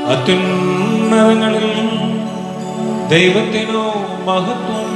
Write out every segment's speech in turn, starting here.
അത്യുന്നതങ്ങളിൽ ദൈവത്തിനു മഹത്വം.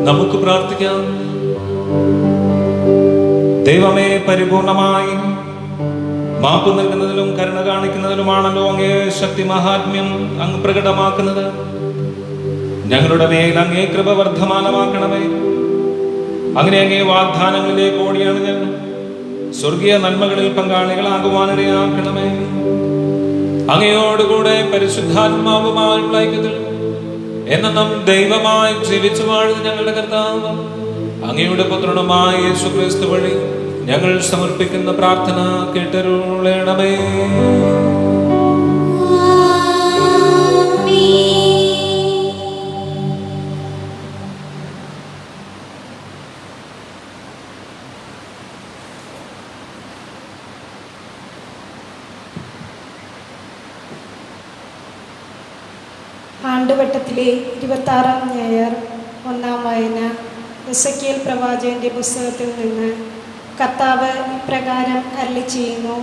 നമുക്ക് പ്രാർത്ഥിക്കാം. ദൈവമേ, പരിപൂർണമായി മാപ്പ് നൽകുന്നതിലും കരുണ കാണിക്കുന്നതിലുമാണല്ലോ അങ്ങേ ശക്തി മഹാത്മ്യം അങ്ങ് പ്രകടമാക്കുന്നത്. ഞങ്ങളുടെ മേൽ അങ്ങേ കൃപ വർദ്ധമാനമാക്കണമേ. അങ്ങനെ അങ്ങേ വാഗ്ദാനങ്ങളിലേക്ക് ഓടിയാണ് ഞങ്ങൾ. സ്വർഗീയ നന്മകളിൽ പങ്കാളികളാകുവാനിടയാക്കണമേ. അങ്ങയോടുകൂടെ പരിശുദ്ധാത്മാവുമായുള്ള ഐക്യത്തിൽ എന്നും ദൈവമായി ജീവിച്ചു വാഴുന്ന ഞങ്ങളുടെ കർത്താവ് അങ്ങയുടെ പുത്രനുമായ യേശുക്രിസ്തു വഴി ഞങ്ങൾ സമർപ്പിക്കുന്ന പ്രാർത്ഥന കേട്ടരുളണമേ. ആണ്ടുവട്ടത്തിലെ 26-ാം ഞായർ. ഒന്നാം വായന എസെക്കിയേൽ പ്രവാചകന്റെ പുസ്തകത്തിൽ നിന്ന്. കർത്താവ് ഇപ്രകാരം അരുളിച്ചെയ്യുന്നു: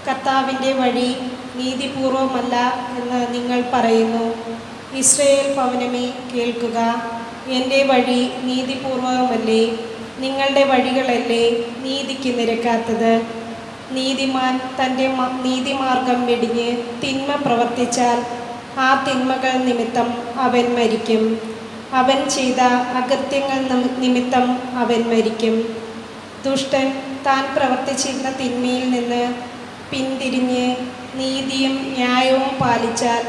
കർത്താവിൻ്റെ വഴി നീതിപൂർവമല്ല എന്ന് നിങ്ങൾ പറയുന്നു. ഇസ്രായേൽ ഭവനമേ, കേൾക്കുക. എൻ്റെ വഴി നീതിപൂർവമല്ലേ? നിങ്ങളുടെ വഴികളല്ലേ നീതിക്ക് നിരക്കാത്തത്? നീതിമാൻ തൻ്റെ നീതിമാർഗം വെടിഞ്ഞ് തിന്മ പ്രവർത്തിച്ചാൽ ആ തിന്മകൾ നിമിത്തം അവൻ മരിക്കും. അവൻ ചെയ്ത അകൃത്യങ്ങൾ നിമിത്തം അവൻ മരിക്കും. ദുഷ്ടൻ താൻ പ്രവർത്തിച്ചിരുന്ന തിന്മയിൽ നിന്ന് പിന്തിരിഞ്ഞ് നീതിയും ന്യായവും പാലിച്ചാൽ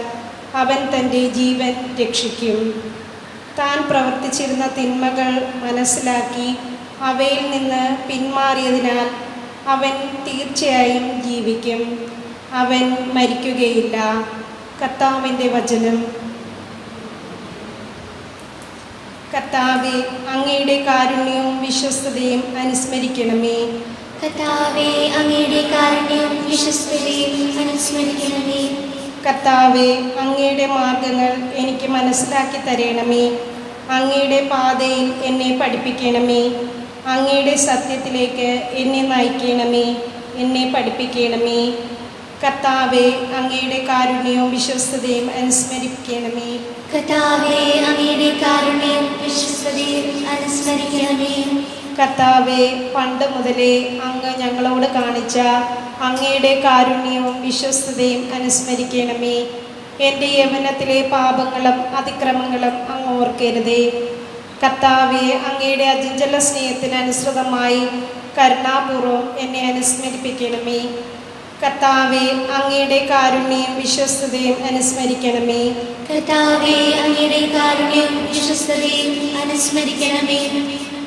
അവൻ തൻ്റെ ജീവൻ രക്ഷിക്കും. താൻ പ്രവർത്തിച്ചിരുന്ന തിന്മകൾ മനസ്സിലാക്കി അവയിൽ നിന്ന് പിന്മാറിയതിനാൽ അവൻ തീർച്ചയായും ജീവിക്കും. അവൻ മരിക്കുകയില്ല. കർത്താവിൻ്റെ വചനം. കർത്താവേ, അങ്ങയുടെ കാരുണ്യവും വിശ്വസ്തതയും അനുസ്മരിക്കണമേ. കർത്താവേ, അങ്ങയുടെ കാരുണ്യവും വിശ്വസ്തതയും അനുസ്മരിക്കണമേ. കർത്താവേ, അങ്ങയുടെ മാർഗങ്ങൾ എനിക്ക് മനസ്സിലാക്കി തരണമേ. അങ്ങയുടെ പാതയിൽ എന്നെ പഠിപ്പിക്കണമേ. അങ്ങയുടെ സത്യത്തിലേക്ക് എന്നെ നയിക്കണമേ. എന്നെ പഠിപ്പിക്കണമേ. കർത്താവേ, അങ്ങയുടെ കാരുണ്യവും വിശ്വസ്തതയും അനുസ്മരിക്കണമേ. കർത്താവേ, അങ്ങയുടെ കാരുണ്യവും വിശ്വസ്തതയും അനുസ്മരിക്കണമേ. കർത്താവേ, പണ്ട് മുതലേ അങ്ങ് ഞങ്ങളോട് കാണിച്ച അങ്ങയുടെ കാരുണ്യവും വിശ്വസ്തതയും അനുസ്മരിക്കണമേ. എൻ്റെ യൗവനത്തിലെ പാപങ്ങളും അതിക്രമങ്ങളും അങ്ങ് ഓർക്കരുതേ. കർത്താവേ, അങ്ങയുടെ അചഞ്ചല സ്നേഹത്തിന് അനുസൃതമായി കരുണാപൂർവം എന്നെ അനുസ്മരിപ്പിക്കണമേ. കർത്താവേ, അങ്ങയുടെ കാരുണ്യവും വിശ്വസ്തതയും അനുസ്മരിക്കണമേ. കർത്താവേ, അങ്ങയുടെ കാരുണ്യവും വിശ്വസ്തതയും അനുസ്മരിക്കണമേ.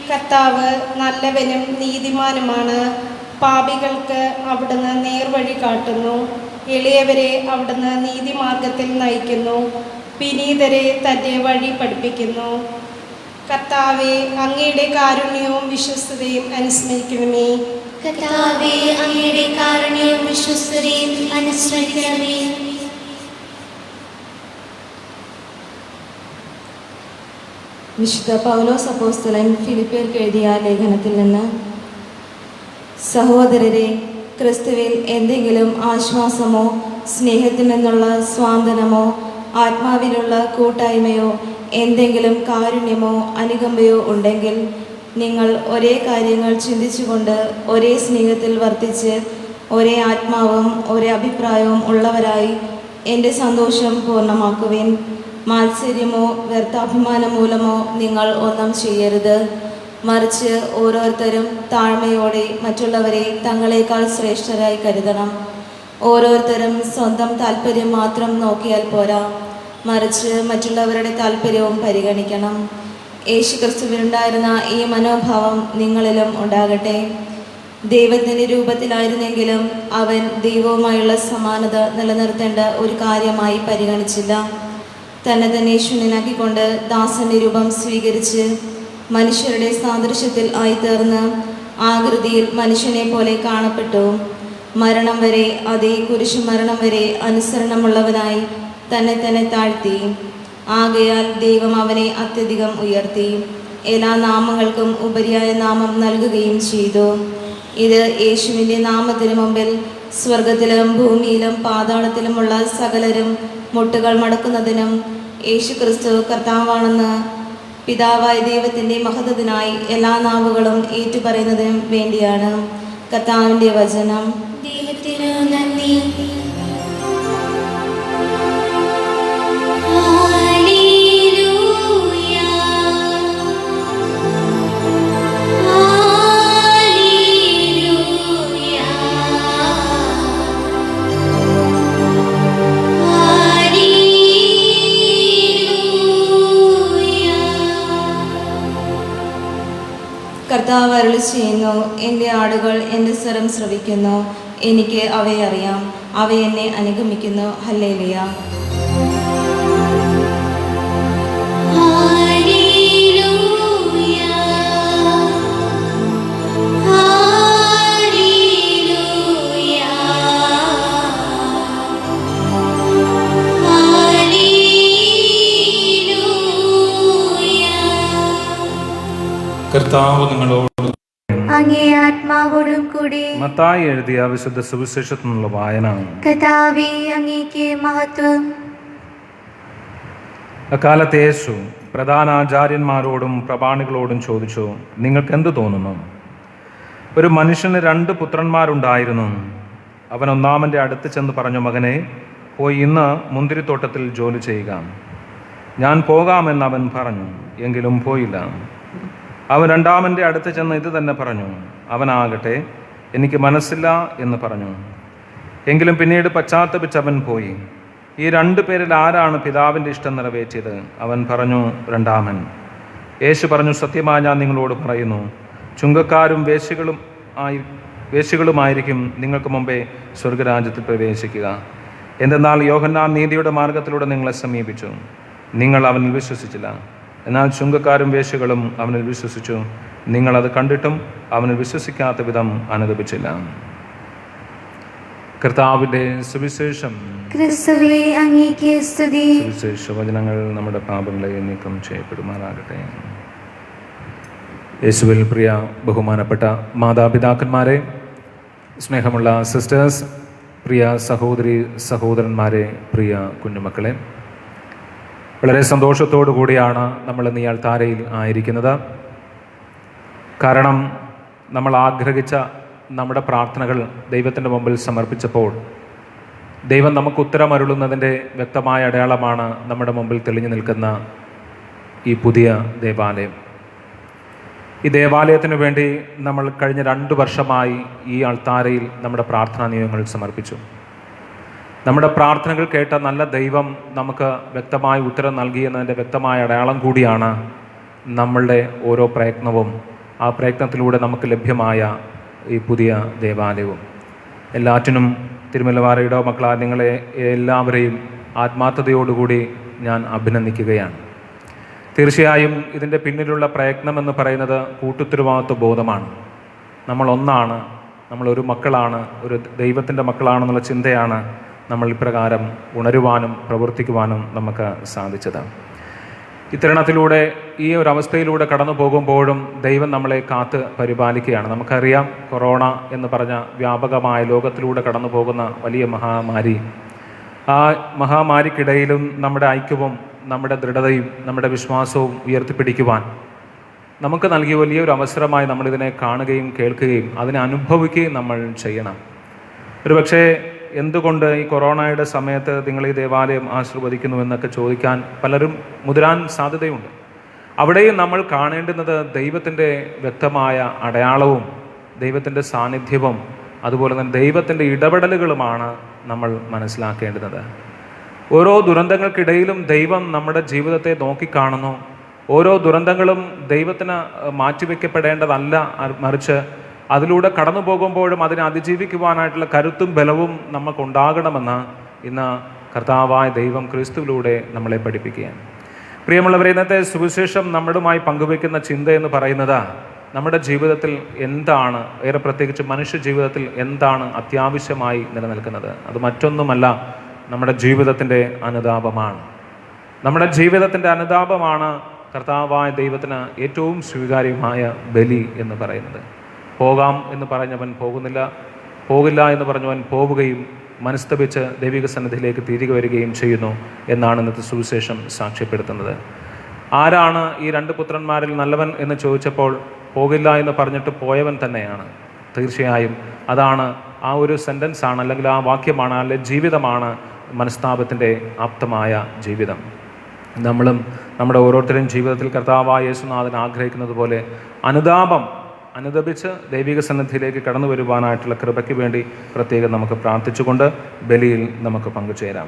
കർത്താവ് നല്ലവനും നീതിമാനുമാണ്. പാപികൾക്ക് അവിടുന്ന് നേർവഴി കാട്ടുന്നു. എളിയവരെ അവിടുന്ന് നീതിമാർഗത്തിൽ നയിക്കുന്നു. വിനീതരെ തൻ്റെ വഴി പഠിപ്പിക്കുന്നു. കർത്താവേ, അങ്ങയുടെ കാരുണ്യവും വിശ്വസ്തതയും അനുസ്മരിക്കണമേ. കർത്താവേ, അങ്ങയുടെ കാരുണ്യവും വിശ്വസ്തതയും അനുസ്മരിക്കണമേ. വിശുദ്ധ പൗലോസ് അപ്പോസ്തലൻ ഫിലിപ്പിയർക്ക് എഴുതിയ ലേഖനത്തിൽ നിന്ന്. സഹോദരരെ, ക്രിസ്തുവിൽ എന്തെങ്കിലും ആശ്വാസമോ സ്നേഹത്തിൽ നിന്നുള്ള സ്വാന്തനമോ ആത്മാവിലുള്ള കൂട്ടായ്മയോ എന്തെങ്കിലും കാരുണ്യമോ അനുകമ്പയോ ഉണ്ടെങ്കിൽ നിങ്ങൾ ഒരേ കാര്യങ്ങൾ ചിന്തിച്ചുകൊണ്ട് ഒരേ സ്നേഹത്തിൽ വർത്തിച്ച് ഒരേ ആത്മാവും ഒരേ അഭിപ്രായവും ഉള്ളവരായി എൻ്റെ സന്തോഷം പൂർണ്ണമാക്കുവിൻ. മാത്സര്യമോ വ്യർത്ഥാഭിമാനം മൂലമോ നിങ്ങൾ ഒന്നും ചെയ്യരുത്. മറിച്ച് ഓരോരുത്തരും താഴ്മയോടെ മറ്റുള്ളവരെ തങ്ങളെക്കാൾ ശ്രേഷ്ഠരായി കരുതണം. ഓരോരുത്തരും സ്വന്തം താല്പര്യം മാത്രം നോക്കിയാൽ പോരാ, മറിച്ച് മറ്റുള്ളവരുടെ താല്പര്യവും പരിഗണിക്കണം. യേശുക്രിസ്തുവിനുണ്ടായിരുന്ന ഈ മനോഭാവം നിങ്ങളിലും ഉണ്ടാകട്ടെ. ദൈവത്തിൻ്റെ രൂപത്തിലായിരുന്നെങ്കിലും അവൻ ദൈവവുമായുള്ള സമാനത നിലനിർത്തേണ്ട ഒരു കാര്യമായി പരിഗണിച്ചില്ല. തന്നെ തന്നെ ശൂന്യനാക്കിക്കൊണ്ട് ദാസന്റെ രൂപം സ്വീകരിച്ച് മനുഷ്യരുടെ സാദൃശ്യത്തിൽ ആയിത്തീർന്ന് ആകൃതിയിൽ മനുഷ്യനെ പോലെ കാണപ്പെട്ടു. മരണം വരെ, അതേ കുരിശുമരണം വരെ അനുസരണമുള്ളവനായി തന്നെ തന്നെ താഴ്ത്തി. ആകയാൽ ദൈവം അവനെ അത്യധികം ഉയർത്തി, എല്ലാ നാമങ്ങൾക്കും ഉപരിയായ നാമം നൽകുകയും ചെയ്തു. ഇത് യേശുവിൻ്റെ നാമത്തിന് മുമ്പിൽ സ്വർഗത്തിലും ഭൂമിയിലും പാതാളത്തിലുമുള്ള സകലരും മുട്ടുകൾ മടക്കുന്നതിനും യേശു ക്രിസ്തു കർത്താവാണെന്ന് പിതാവായ ദൈവത്തിൻ്റെ മഹത്വത്തിനായി എല്ലാ നാവുകളും ഏറ്റുപറയുന്നതിനും വേണ്ടിയാണ്. കർത്താവിൻ്റെ വചനം. ദൈവത്തെ യേശുവിനു നന്ദി. ഹല്ലേലൂയ, ഹല്ലേലൂയ, കർത്താവ് അരുളി ചെയ്യുന്നു, എൻ്റെ ആടുകൾ എൻ്റെ സ്വരം ശ്രവിക്കുന്നു, എനിക്ക് അവയെ അറിയാം, അവ എന്നെ അനുഗമിക്കുന്നു. ഹല്ലേലൂയ. ഹല്ലേലൂയ, ഹല്ലേലൂയ, കർത്താവ് നിങ്ങളോട് അങ്ങേ ആത്മാവോടും കൂടി. മത്തായി എഴുതിയ വിശുദ്ധ സുവിശേഷത്തിൽ നിന്നുള്ള വായന. കർത്താവേ, അങ്ങേക്ക് മഹത്വം. അക്കാലത്ത് യേശു പ്രധാന ആചാര്യന്മാരോടും പ്രമാണികളോടും ചോദിച്ചു, നിങ്ങൾക്ക് എന്ത് തോന്നുന്നു? ഒരു മനുഷ്യന് 2 പുത്രന്മാരുണ്ടായിരുന്നു. അവൻ ഒന്നാമൻ്റെ അടുത്ത് ചെന്ന് പറഞ്ഞു, മകനെ, പോയി ഇന്ന് മുന്തിരിത്തോട്ടത്തിൽ ജോലി ചെയ്യുക. ഞാൻ പോകാമെന്ന് അവൻ പറഞ്ഞു, എങ്കിലും പോയില്ല. അവൻ രണ്ടാമൻ്റെ അടുത്ത് ചെന്ന് ഇത് തന്നെ പറഞ്ഞു. അവനാകട്ടെ, എനിക്ക് മനസ്സില്ല എന്ന് പറഞ്ഞു. എങ്കിലും പിന്നീട് പശ്ചാത്തപിച്ച് അവൻ പോയി. ഈ 2 പേരിൽ ആരാണ് പിതാവിൻ്റെ ഇഷ്ടം നിറവേറ്റിയത്? അവൻ പറഞ്ഞു, രണ്ടാമൻ. യേശു പറഞ്ഞു, സത്യമായി ഞാൻ നിങ്ങളോട് പറയുന്നു, ചുങ്കക്കാരും വേശ്യകളുമായിരിക്കും നിങ്ങൾക്ക് മുമ്പേ സ്വർഗരാജ്യത്തിൽ പ്രവേശിക്കുക. എന്തെന്നാൽ യോഹന്നാൻ നീതിയുടെ മാർഗത്തിലൂടെ നിങ്ങളെ സമീപിച്ചു, നിങ്ങൾ അവനിൽ വിശ്വസിച്ചില്ല. എന്നാൽ ചുങ്കക്കാരും വേശ്യകളും അവനിൽ വിശ്വസിച്ചു, നിങ്ങളത് കണ്ടിട്ടും അവനിൽ വിശ്വസിക്കാത്ത വിധം അനുദപിച്ചില്ല. കർത്താവിൻ്റെ സുവിശേഷം. ക്രിസ്തുവേ, അങ്ങേക്ക് സ്തുതി. സുവിശേഷ വചനങ്ങൾ നമ്മുടെ പാപങ്ങളെ നീക്കം ചെയ്യപ്പെടുമാറാകട്ടെ. യേശുവിൽ പ്രിയ ബഹുമാനപ്പെട്ട മാതാപിതാക്കന്മാരെ, സ്നേഹമുള്ള സിസ്റ്റേഴ്സ്, പ്രിയ സഹോദരി സഹോദരന്മാരെ, പ്രിയ കുഞ്ഞുമക്കളെ, വളരെ സന്തോഷത്തോടു കൂടിയാണ് നമ്മൾ ഇന്ന് ഈ അൾത്താരയിൽ ആയിരിക്കുന്നത്. കാരണം നമ്മൾ ആഗ്രഹിച്ച നമ്മുടെ പ്രാർത്ഥനകൾ ദൈവത്തിൻ്റെ മുമ്പിൽ സമർപ്പിച്ചപ്പോൾ ദൈവം നമുക്ക് ഉത്തരമരുളുന്നതിൻ്റെ വ്യക്തമായ അടയാളമാണ് നമ്മുടെ മുമ്പിൽ തെളിഞ്ഞു നിൽക്കുന്ന ഈ പുതിയ ദേവാലയം. ഈ ദേവാലയത്തിന് വേണ്ടി നമ്മൾ കഴിഞ്ഞ 2 വർഷമായി ഈ അൾത്താരയിൽ നമ്മുടെ പ്രാർത്ഥനാ നിയമങ്ങൾ സമർപ്പിച്ചു. നമ്മുടെ പ്രാർത്ഥനകൾ കേട്ട നല്ല ദൈവം നമുക്ക് വ്യക്തമായ ഉത്തരം നൽകിയെന്നതിൻ്റെ വ്യക്തമായ അടയാളം കൂടിയാണ് നമ്മളുടെ ഓരോ പ്രയത്നവും. ആ പ്രയത്നത്തിലൂടെ നമുക്ക് ലഭ്യമായ ഈ പുതിയ ദേവാലയവും. എല്ലാറ്റിനും തിരുമലവാരയുടെ മക്കളായ നിങ്ങളെ എല്ലാവരെയും ആത്മാർത്ഥതയോടുകൂടി ഞാൻ അഭിനന്ദിക്കുകയാണ്. തീർച്ചയായും ഇതിൻ്റെ പിന്നിലുള്ള പ്രയത്നമെന്ന് പറയുന്നത് കൂട്ടുത്തരവാദിത്വ ബോധമാണ്. നമ്മളൊന്നാണ്, നമ്മളൊരു മക്കളാണ്, ഒരു ദൈവത്തിൻ്റെ മക്കളാണെന്നുള്ള ചിന്തയാണ് നമ്മൾ ഇപ്രകാരം ഉണരുവാനും പ്രവർത്തിക്കുവാനും നമുക്ക് സാധിച്ചത്. ഇത്തരണത്തിലൂടെ ഈ ഒരു അവസ്ഥയിലൂടെ കടന്നു പോകുമ്പോഴും ദൈവം നമ്മളെ കാത്ത് പരിപാലിക്കുകയാണ്. നമുക്കറിയാം, കൊറോണ എന്ന് പറഞ്ഞ വ്യാപകമായ ലോകത്തിലൂടെ കടന്നു പോകുന്ന വലിയ മഹാമാരി. ആ മഹാമാരിക്കിടയിലും നമ്മുടെ ഐക്യവും നമ്മുടെ ദൃഢതയും നമ്മുടെ വിശ്വാസവും ഉയർത്തിപ്പിടിക്കുവാൻ നമുക്ക് നൽകിയ വലിയൊരു അവസരമായി നമ്മളിതിനെ കാണുകയും കേൾക്കുകയും അതിനെ അനുഭവിക്കുകയും നമ്മൾ ചെയ്യണം. ഒരുപക്ഷേ എന്തുകൊണ്ട് ഈ കൊറോണയുടെ സമയത്ത് നിങ്ങൾ ഈ ദേവാലയം ആശീർവദിക്കുന്നു എന്നൊക്കെ ചോദിക്കാൻ പലരും മുതിരാൻ സാധ്യതയുണ്ട്. അവിടെയും നമ്മൾ കാണേണ്ടുന്നത് ദൈവത്തിൻ്റെ വ്യക്തമായ അടയാളവും ദൈവത്തിൻ്റെ സാന്നിധ്യവും അതുപോലെ തന്നെ ദൈവത്തിൻ്റെ ഇടപെടലുകളുമാണ് നമ്മൾ മനസ്സിലാക്കേണ്ടുന്നത്. ഓരോ ദുരന്തങ്ങൾക്കിടയിലും ദൈവം നമ്മുടെ ജീവിതത്തെ നോക്കിക്കാണുന്നു. ഓരോ ദുരന്തങ്ങളും ദൈവത്തിന് മാറ്റിവെക്കപ്പെടേണ്ടതല്ല, മറിച്ച് അതിലൂടെ കടന്നു പോകുമ്പോഴും അതിനെ അതിജീവിക്കുവാനായിട്ടുള്ള കരുത്തും ബലവും നമുക്കുണ്ടാകണമെന്ന് ഇന്ന് കർത്താവായ ദൈവം ക്രിസ്തുവിലൂടെ നമ്മളെ പഠിപ്പിക്കുകയാണ്. പ്രിയമുള്ളവരെ, ഇന്നത്തെ സുവിശേഷം നമ്മളുമായി പങ്കുവയ്ക്കുന്ന ചിന്ത എന്ന് പറയുന്നത് നമ്മുടെ ജീവിതത്തിൽ എന്താണ്, ഏറെ പ്രത്യേകിച്ച് മനുഷ്യ ജീവിതത്തിൽ എന്താണ് അത്യാവശ്യമായി നിലനിൽക്കുന്നത്. അത് മറ്റൊന്നുമല്ല, നമ്മുടെ ജീവിതത്തിൻ്റെ അനുതാപമാണ്. നമ്മുടെ ജീവിതത്തിൻ്റെ അനുതാപമാണ് കർത്താവായ ദൈവത്തിന് ഏറ്റവും സ്വീകാര്യമായ ബലി എന്ന് പറയുന്നത്. പോകാം എന്ന് പറഞ്ഞവൻ പോകുന്നില്ല, പോകില്ല എന്ന് പറഞ്ഞവൻ പോവുകയും മനസ്തപിച്ച് ദൈവിക സന്നിധിയിലേക്ക് തിരികെ വരികയും ചെയ്യുന്നു എന്നാണ് ഇന്നത്തെ സുവിശേഷം സാക്ഷ്യപ്പെടുത്തുന്നത്. ആരാണ് ഈ 2 പുത്രന്മാരിൽ നല്ലവൻ എന്ന് ചോദിച്ചപ്പോൾ പോകില്ല എന്ന് പറഞ്ഞിട്ട് പോയവൻ തന്നെയാണ്. തീർച്ചയായും അതാണ് ആ ഒരു സെൻറ്റൻസാണ്, അല്ലെങ്കിൽ ആ വാക്യമാണ്, അല്ലെങ്കിൽ ജീവിതമാണ് മനസ്താപത്തിൻ്റെ ആപ്തമായ ജീവിതം. നമ്മളും നമ്മുടെ ഓരോരുത്തരുടെയും ജീവിതത്തിൽ കർത്താവായ യേശുനാഥൻ ആഗ്രഹിക്കുന്നത് പോലെ അനുദപിച്ച് ദൈവിക സന്നിധിയിലേക്ക് കടന്നു വരുവാനായിട്ടുള്ള കൃപയ്ക്ക് വേണ്ടി പ്രത്യേകം നമുക്ക് പ്രാർത്ഥിച്ചുകൊണ്ട് ബലിയിൽ നമുക്ക് പങ്കുചേരാം.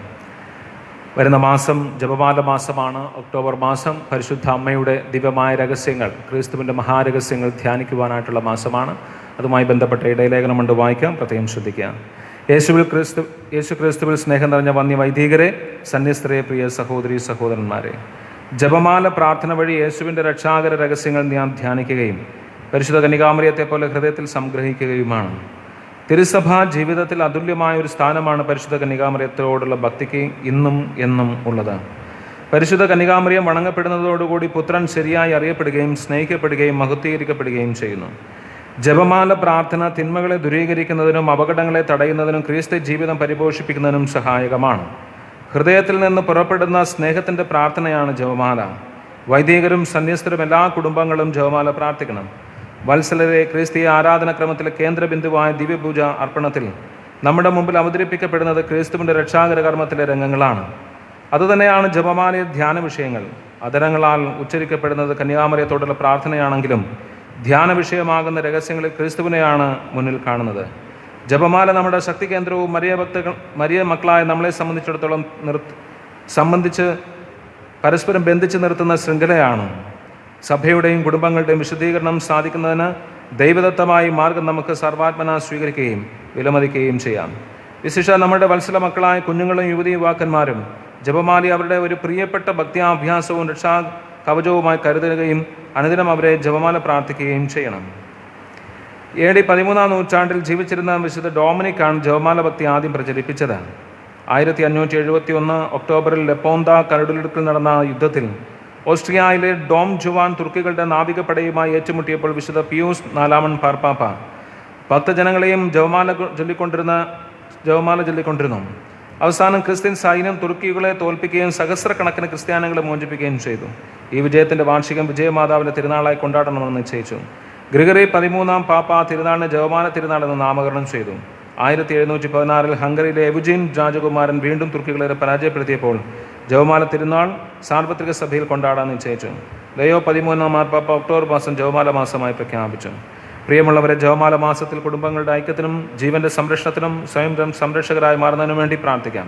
വരുന്ന മാസം ജപമാല മാസമാണ്. ഒക്ടോബർ മാസം പരിശുദ്ധ അമ്മയുടെ ദിവ്യമായ രഹസ്യങ്ങൾ, ക്രിസ്തുവിൻ്റെ മഹാരഹസ്യങ്ങൾ ധ്യാനിക്കുവാനായിട്ടുള്ള മാസമാണ്. അതുമായി ബന്ധപ്പെട്ട ഇടയലേഖനമുണ്ട്, വായിക്കാം, പ്രത്യേകം ശ്രദ്ധിക്കുക. യേശു ക്രിസ്തുവിൽ സ്നേഹം നിറഞ്ഞ വന്യ വൈദികരെ, സന്യസ്തരെ, പ്രിയ സഹോദരി സഹോദരന്മാരെ, ജപമാല പ്രാർത്ഥന വഴി യേശുവിൻ്റെ രക്ഷാകര രഹസ്യങ്ങൾ ഞാൻ ധ്യാനിക്കുകയും പരിശുദ്ധ കന്യകാമറിയത്തെ പോലെ ഹൃദയത്തിൽ സംഗ്രഹിക്കുകയുമാണ്. തിരുസഭാ ജീവിതത്തിൽ അതുല്യമായ ഒരു സ്ഥാനമാണ് പരിശുദ്ധ കന്യകാമറിയത്തോടുള്ള ഭക്തിക്ക് ഇന്നും എന്നും ഉള്ളത്. പരിശുദ്ധ കന്യകാമറിയം വണങ്ങപ്പെടുന്നതോടുകൂടി പുത്രൻ ശരിയായി അറിയപ്പെടുകയും സ്നേഹിക്കപ്പെടുകയും മഹത്വീകരിക്കപ്പെടുകയും ചെയ്യുന്നു. ജപമാല പ്രാർത്ഥന തിന്മകളെ ദൂരീകരിക്കുന്നതിനും അപകടങ്ങളെ തടയുന്നതിനും ക്രിസ്ത്യ ജീവിതം പരിപോഷിപ്പിക്കുന്നതിനും സഹായകമാണ്. ഹൃദയത്തിൽ നിന്ന് പുറപ്പെടുന്ന സ്നേഹത്തിൻ്റെ പ്രാർത്ഥനയാണ് ജപമാല. വൈദികരും സന്യസ്തരും എല്ലാ കുടുംബങ്ങളും ജപമാല പ്രാർത്ഥിക്കണം. വത്സലരെ, ക്രിസ്തീയ ആരാധനാക്രമത്തിലെ കേന്ദ്രബിന്ദുവായ ദിവ്യപൂജ അർപ്പണത്തിൽ നമ്മുടെ മുമ്പിൽ അവതരിപ്പിക്കപ്പെടുന്നത് ക്രിസ്തുവിൻ്റെ രക്ഷാകര കർമ്മത്തിലെ രംഗങ്ങളാണ്. അതുതന്നെയാണ് ജപമാലയ ധ്യാന വിഷയങ്ങൾ. അധരങ്ങളാൽ ഉച്ചരിക്കപ്പെടുന്നത് കന്യാമറിയത്തോടുള്ള പ്രാർത്ഥനയാണെങ്കിലും ധ്യാന വിഷയമാകുന്ന രഹസ്യങ്ങളിൽ ക്രിസ്തുവിനെയാണ് മുന്നിൽ കാണുന്നത്. ജപമാല നമ്മുടെ ശക്തി കേന്ദ്രവും മരിയ മക്കളായ നമ്മളെ സംബന്ധിച്ചിടത്തോളം സംബന്ധിച്ച് പരസ്പരം ബന്ധിച്ച് നിർത്തുന്ന ശൃംഖലയാണ്. സഭയുടെയും കുടുംബങ്ങളുടെയും വിശുദ്ധീകരണം സാധിക്കുന്നതിന് ദൈവദത്തമായി മാർഗം നമുക്ക് സർവാത്മന സ്വീകരിക്കുകയും വിലമതിക്കുകയും ചെയ്യാം. വിശിഷ്ട നമ്മുടെ വത്സല മക്കളായ കുഞ്ഞുങ്ങളും യുവതി യുവാക്കന്മാരും ജപമാല അവരുടെ ഒരു പ്രിയപ്പെട്ട ഭക്തിയാഭ്യാസവും രക്ഷാ കവചവുമായി കരുതുകയും അനുദിനം അവരെ ജപമാല പ്രാർത്ഥിക്കുകയും ചെയ്യണം. AD 13-ാം നൂറ്റാണ്ടിൽ ജീവിച്ചിരുന്ന വിശുദ്ധ ഡൊമിനിക്കാണ് ജപമാല ഭക്തി ആദ്യം പ്രചരിപ്പിച്ചത്. 1571 ഒക്ടോബറിൽ ലെപ്പോന്ത കരടുലിടുക്കിൽ നടന്ന യുദ്ധത്തിൽ ഓസ്ട്രിയയിലെ ഡോം ജുവാൻ തുർക്കികളുടെ നാവികപ്പടയുമായി ഏറ്റുമുട്ടിയപ്പോൾ വിശുദ്ധ പിയൂസ് 4-ാമൻ മാർപ്പാപ്പ ഭക്തജനങ്ങളെയും ജപമാല ചൊല്ലിക്കൊണ്ടിരുന്നു. അവസാനം ക്രിസ്ത്യൻ സൈന്യം തുർക്കികളെ തോൽപ്പിക്കുകയും സഹസ്രക്കണക്കിന് ക്രിസ്ത്യാനികളെ മോചിപ്പിക്കുകയും ചെയ്തു. ഈ വിജയത്തിൻ്റെ വാർഷികം വിജയമാതാവിൻ്റെ തിരുനാളായി കൊണ്ടാടണമെന്ന് നിശ്ചയിച്ചു. ഗ്രിഗറി 13-ാം പാപ്പ തിരുനാളിന് ജപമാല തിരുനാൾ എന്ന് നാമകരണം ചെയ്തു. 1716 ഹംഗറിയിലെ എവുജീൻ രാജകുമാരൻ വീണ്ടും തുർക്കികളെ പരാജയപ്പെടുത്തിയപ്പോൾ ജപമാല തിരുനാൾ സാർവത്രിക സഭയിൽ കൊണ്ടാടാൻ നിശ്ചയിച്ചു. ലയോ 13-ാം മാർപ്പാപ്പ ഒക്ടോബർ മാസം ജപമാല മാസമായി പ്രഖ്യാപിച്ചു. പ്രിയമുള്ളവരെ, ജപമാല മാസത്തിൽ കുടുംബങ്ങളുടെ ഐക്യത്തിനും ജീവന്റെ സംരക്ഷണത്തിനും സ്വയം സംരക്ഷകരായി മാറുന്നതിനു വേണ്ടി പ്രാർത്ഥിക്കാം.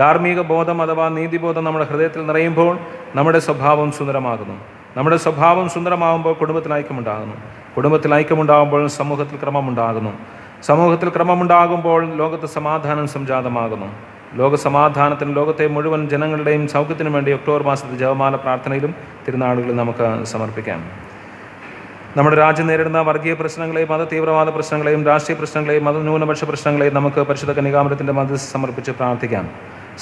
ധാർമ്മിക ബോധം അഥവാ നീതിബോധം നമ്മുടെ ഹൃദയത്തിൽ നിറയുമ്പോൾ നമ്മുടെ സ്വഭാവം സുന്ദരമാകുന്നു. നമ്മുടെ സ്വഭാവം സുന്ദരമാകുമ്പോൾ കുടുംബത്തിൽ ഐക്യമുണ്ടാകുന്നു. കുടുംബത്തിൽ ഐക്യമുണ്ടാകുമ്പോൾ സമൂഹത്തിൽ ക്രമമുണ്ടാകുന്നു. സമൂഹത്തിൽ ക്രമമുണ്ടാകുമ്പോൾ ലോകത്ത് സമാധാനം സംജാതമാകുന്നു. ലോക സമാധാനത്തിനും ലോകത്തെ മുഴുവൻ ജനങ്ങളുടെയും സൗഖ്യത്തിനു വേണ്ടി ഒക്ടോബർ മാസത്തെ ജപമാല പ്രാർത്ഥനയിലും തിരുനാളുകളിൽ നമുക്ക് സമർപ്പിക്കാം. നമ്മുടെ രാജ്യം നേരിടുന്ന വർഗീയ പ്രശ്നങ്ങളെയും മത തീവ്രവാദ പ്രശ്നങ്ങളെയും രാഷ്ട്രീയ പ്രശ്നങ്ങളെയും മതന്യൂനപക്ഷ പ്രശ്നങ്ങളെയും നമുക്ക് പരിശുദ്ധ കന്യകാമറിയത്തിൻ്റെ മധ്യസ്ഥ സമർപ്പിച്ച് പ്രാർത്ഥിക്കാം.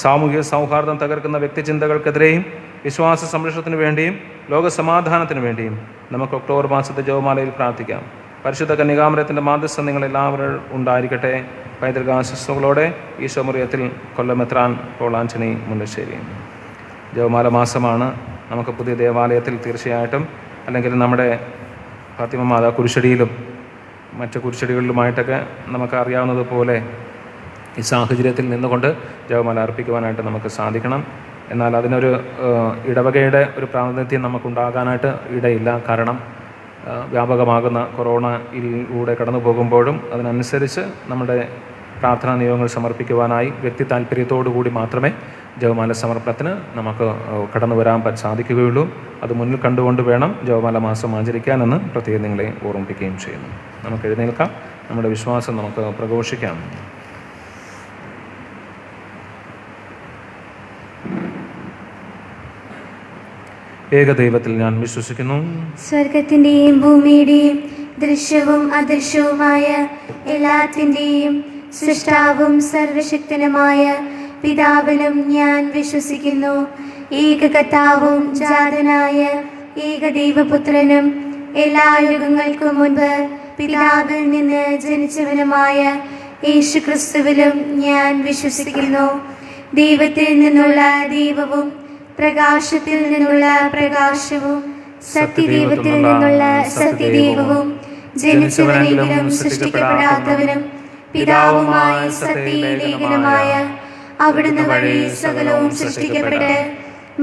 സാമൂഹിക സൗഹാർദ്ദം തകർക്കുന്ന വ്യക്തിചിന്തകൾക്കെതിരെയും വിശ്വാസ സംരക്ഷണത്തിനു വേണ്ടിയും ലോക സമാധാനത്തിനു വേണ്ടിയും നമുക്ക് ഒക്ടോബർ മാസത്തെ ജപമാലയിൽ പ്രാർത്ഥിക്കാം. പരിശുദ്ധ കന്യകാമറിയത്തിൻ്റെ മാധ്യസ്ഥം നിങ്ങളെല്ലാവരും ഉണ്ടായിരിക്കട്ടെ. പൈതൃകാശസ്സുകളോടെ ഈശോമറിയത്തിൽ കൊല്ലമെത്രാൻ പോൾ ആന്റണി മുല്ലശ്ശേരി. ജപമാല മാസമാണ്. നമുക്ക് പുതിയ ദേവാലയത്തിൽ തീർച്ചയായിട്ടും, അല്ലെങ്കിൽ നമ്മുടെ ഫാത്തിമ മാതാ കുരിശടിയിലും മറ്റ് കുരിശടികളിലുമായിട്ടൊക്കെ നമുക്ക് അറിയാവുന്നതുപോലെ ഈ സാഹചര്യത്തിൽ നിന്നുകൊണ്ട് ജപമാല അർപ്പിക്കുവാനായിട്ട് നമുക്ക് സാധിക്കണം. എന്നാൽ അതിനൊരു ഇടവകയുടെ ഒരു പ്രാതിനിധ്യം നമുക്കുണ്ടാകാനായിട്ട് ഇടയില്ല. കാരണം വ്യാപകമാകുന്ന കൊറോണയിലൂടെ കടന്നു പോകുമ്പോഴും അതിനനുസരിച്ച് നമ്മുടെ പ്രാർത്ഥനാ നിയമങ്ങൾ സമർപ്പിക്കുവാനായി വ്യക്തി താല്പര്യത്തോടു കൂടി മാത്രമേ ജപമാല സമർപ്പണത്തിന് നമുക്ക് കടന്നു വരാൻ സാധിക്കുകയുള്ളൂ. അത് മുന്നിൽ കണ്ടുകൊണ്ട് വേണം ജപമാല മാസം ആചരിക്കാനെന്ന് പ്രത്യേകം നിങ്ങളെ ഓർമ്മിപ്പിക്കുകയും ചെയ്യുന്നു. നമുക്ക് എഴുന്നേൽക്കാം. നമ്മുടെ വിശ്വാസം നമുക്ക് പ്രഘോഷിക്കാം. ഏകദൈവത്തിൽ ഞാൻ വിശ്വസിക്കുന്നു. സ്വർഗത്തിന്റെയും ഭൂമിയുടെയും ദൃശ്യവും അദൃശ്യവുമായ എല്ലാത്തിൻ്റെയും സൃഷ്ടാവും സർവശക്തനുമായ പിതാവിലും ഞാൻ വിശ്വസിക്കുന്നു. ഏകകർത്താവും ജാതനായ ഏകദൈവപുത്രനും എല്ലാ യുഗങ്ങൾക്കും മുൻപ് പിതാവിൽ നിന്ന് ജനിച്ചവനുമായ യേശുക്രിസ്തുവിലും ഞാൻ വിശ്വസിക്കുന്നു. ദൈവത്തിൽ നിന്നുള്ള ദൈവവും പ്രകാശത്തിൽ നിന്നുള്ള പ്രകാശവും സത്യദൈവത്തിൽ നിന്നുള്ള സത്യദൈവവും ജനിച്ചവനെങ്കിലും സൃഷ്ടിക്കപ്പെടാത്തവനും പിതാവുമായ സത്യലേഖനമായ അവിടുന്ന് വഴി സകലവും സൃഷ്ടിക്കപ്പെട്ട്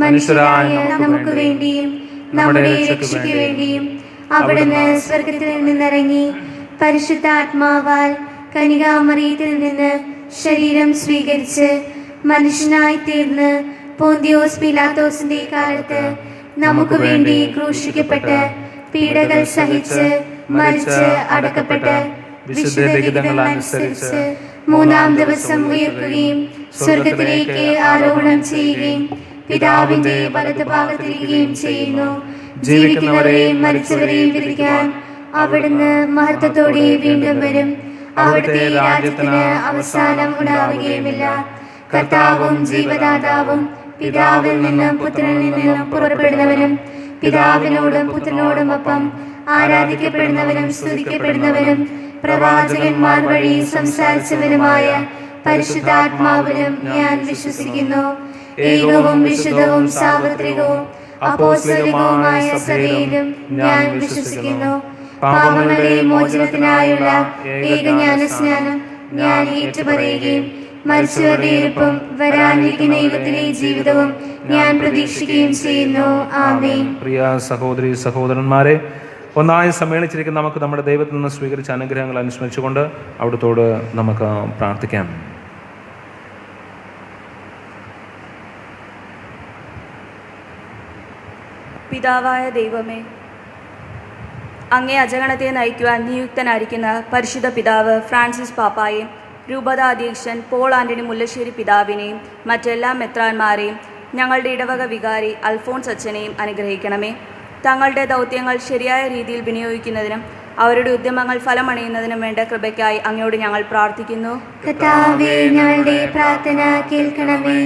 മനുഷ്യരായ നമുക്ക് വേണ്ടിയും നമ്മുടെ രക്ഷയ്ക്ക് വേണ്ടിയും അവിടുന്ന് സ്വർഗത്തിൽ നിന്നിറങ്ങി പരിശുദ്ധാത്മാവാൽ കന്യകാമറിയത്തിൽ നിന്ന് ശരീരം സ്വീകരിച്ച് മനുഷ്യനായി തീർന്ന് പോന്തിയോസ് പീലാത്തോസിന്റെ കാലത്ത് നമുക്ക് വേണ്ടി ക്രൂശിക്കപ്പെട്ട് പീഡകൾ സഹിച്ച് മരിച്ച് അടക്കപ്പെട്ട് വിശുദ്ധ ലിഖിതങ്ങൾ അനുസരിച്ച് മൂന്നാം ദിവസം ഉയർക്കുകയും സ്വർഗത്തിലേക്ക് ആരോഹണം ചെയ്യുകയും പിതാവിന്റെ വലതുഭാഗത്തിരിക്കുകയും ചെയ്യുന്നു. ജീവിക്കുന്നവരെയും മരിച്ചവരെയും വിധിക്കാൻ അവിടുന്ന് മഹത്വത്തോടെ വീണ്ടും വരും. അവിടുത്തെ രാജ്യത്തിന് അവസാനം ഉണ്ടാവുകയുമില്ല. കർത്താവും ജീവദാതാവും പിതാവിൽ നിന്നും പുത്രനിൽ നിന്നും പുറപ്പെടുന്നവനും പിതാവിനോടും പുത്രനോടും ഒപ്പം ആരാധിക്കപ്പെടുന്നവനും സ്തുതിക്കപ്പെടുന്നവനും പ്രവാചകന്മാർ വഴി സംസാരിച്ചവനുമായ പരിശുദ്ധാത്മാവിലും ഞാൻ വിശ്വസിക്കുന്നു. ഏകവും വിശുദ്ധവും സാർവത്രികവും അപ്പോസ്തലികവുമായ സഭയിലും ഞാൻ വിശ്വസിക്കുന്നു. പാപങ്ങളുടെ മോചനത്തിനായുള്ള ഏകജ്ഞാനസ്നാനം ഞാൻ ഏറ്റുപറയുകയും മരിച്ചവരുടെ ഇരിപ്പും വരാനിരിക്കുന്ന യുഗത്തിലെ ജീവിതവും ഞാൻ പ്രതീക്ഷിക്കുകയും ചെയ്യുന്നു. ആമേൻ. പ്രിയ സഹോദരി സഹോദരന്മാരെ, ഒന്നായി സമ്മേളിച്ചിരിക്കുന്ന നമുക്ക് നമ്മുടെ ദൈവത്തിൽ നിന്ന് സ്വീകരിച്ച അനുഗ്രഹങ്ങൾ അനുസ്മരിച്ചുകൊണ്ട് അവിടുത്തോട് നമുക്ക് പ്രാർത്ഥിക്കാം. പിതാവായ ദൈവമേ, അങ്ങേ അജഗണത്തെ നയിക്കുവാൻ നിയുക്തനായിരിക്കുന്ന പരിശുദ്ധ പിതാവ് ഫ്രാൻസിസ് പാപ്പായെയും രൂപതാ അധ്യക്ഷൻ പോൾ ആന്റണി മുല്ലശ്ശേരി പിതാവിനെയും മറ്റെല്ലാ മെത്രാന്മാരെയും ഞങ്ങളുടെ ഇടവക വികാരി അൽഫോൺസ് അച്ഛനെയും അനുഗ്രഹിക്കണമേ. തങ്ങളുടെ ദൗത്യങ്ങൾ ശരിയായ രീതിയിൽ വിനിയോഗിക്കുന്നതിനും അവരുടെ ഉദ്യമങ്ങൾ ഫലമണിയുന്നതിനും വേണ്ട കൃപയ്ക്കായി അങ്ങയോട് ഞങ്ങൾ പ്രാർത്ഥിക്കുന്നു. കർത്താവേ, ഞങ്ങളുടെ പ്രാർത്ഥന കേൾക്കണമേ.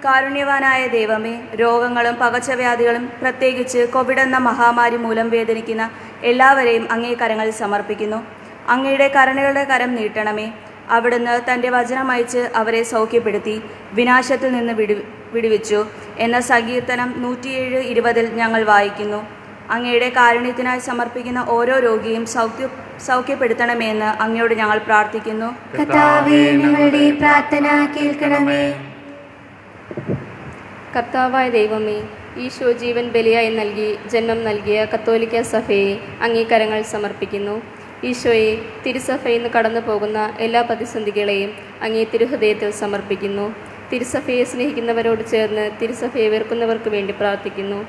കാരുണ്യവാനായ ദൈവമേ, രോഗങ്ങളും പകർച്ചവ്യാധികളും പ്രത്യേകിച്ച് കോവിഡ് എന്ന മഹാമാരി മൂലം വേദനിക്കുന്ന എല്ലാവരെയും അങ്ങേ കരങ്ങളിൽ സമർപ്പിക്കുന്നു. അങ്ങയുടെ കരുണയുടെ കരം നീട്ടണമേ. അവിടുന്ന് തൻ്റെ വചനമയച്ച് അവരെ സൗഖ്യപ്പെടുത്തി വിനാശത്തിൽ നിന്ന് വിടുവിച്ചു എന്ന സങ്കീർത്തനം 107:20 ഞങ്ങൾ വായിക്കുന്നു. അങ്ങയുടെ കാരുണ്യത്തിനായി സമർപ്പിക്കുന്ന ഓരോ രോഗിയും സൗഖ്യപ്പെടുത്തണമെന്ന് അങ്ങയോട് ഞങ്ങൾ പ്രാർത്ഥിക്കുന്നു. കർത്താവേ, ഞങ്ങളുടെ പ്രാർത്ഥന കേൾക്കണമേ. കർത്താവായ ദൈവമേ, ഈശോ ജീവൻ ബലിയായി നൽകി ജന്മം നൽകിയ കത്തോലിക്ക സഭയെ അംഗീകാരങ്ങൾ സമർപ്പിക്കുന്നു. ഈശോയെ, തിരുസഭയിൽ നിന്ന് കടന്നു പോകുന്ന എല്ലാ പ്രതിസന്ധികളെയും അങ്ങേ തിരുഹൃദയത്തിൽ സമർപ്പിക്കുന്നു. തിരുസഭയെ സ്നേഹിക്കുന്നവരോട് ചേർന്ന് തിരുസഭയെ വെറുക്കുന്നവർക്ക് വേണ്ടി പ്രാർത്ഥിക്കുന്നു.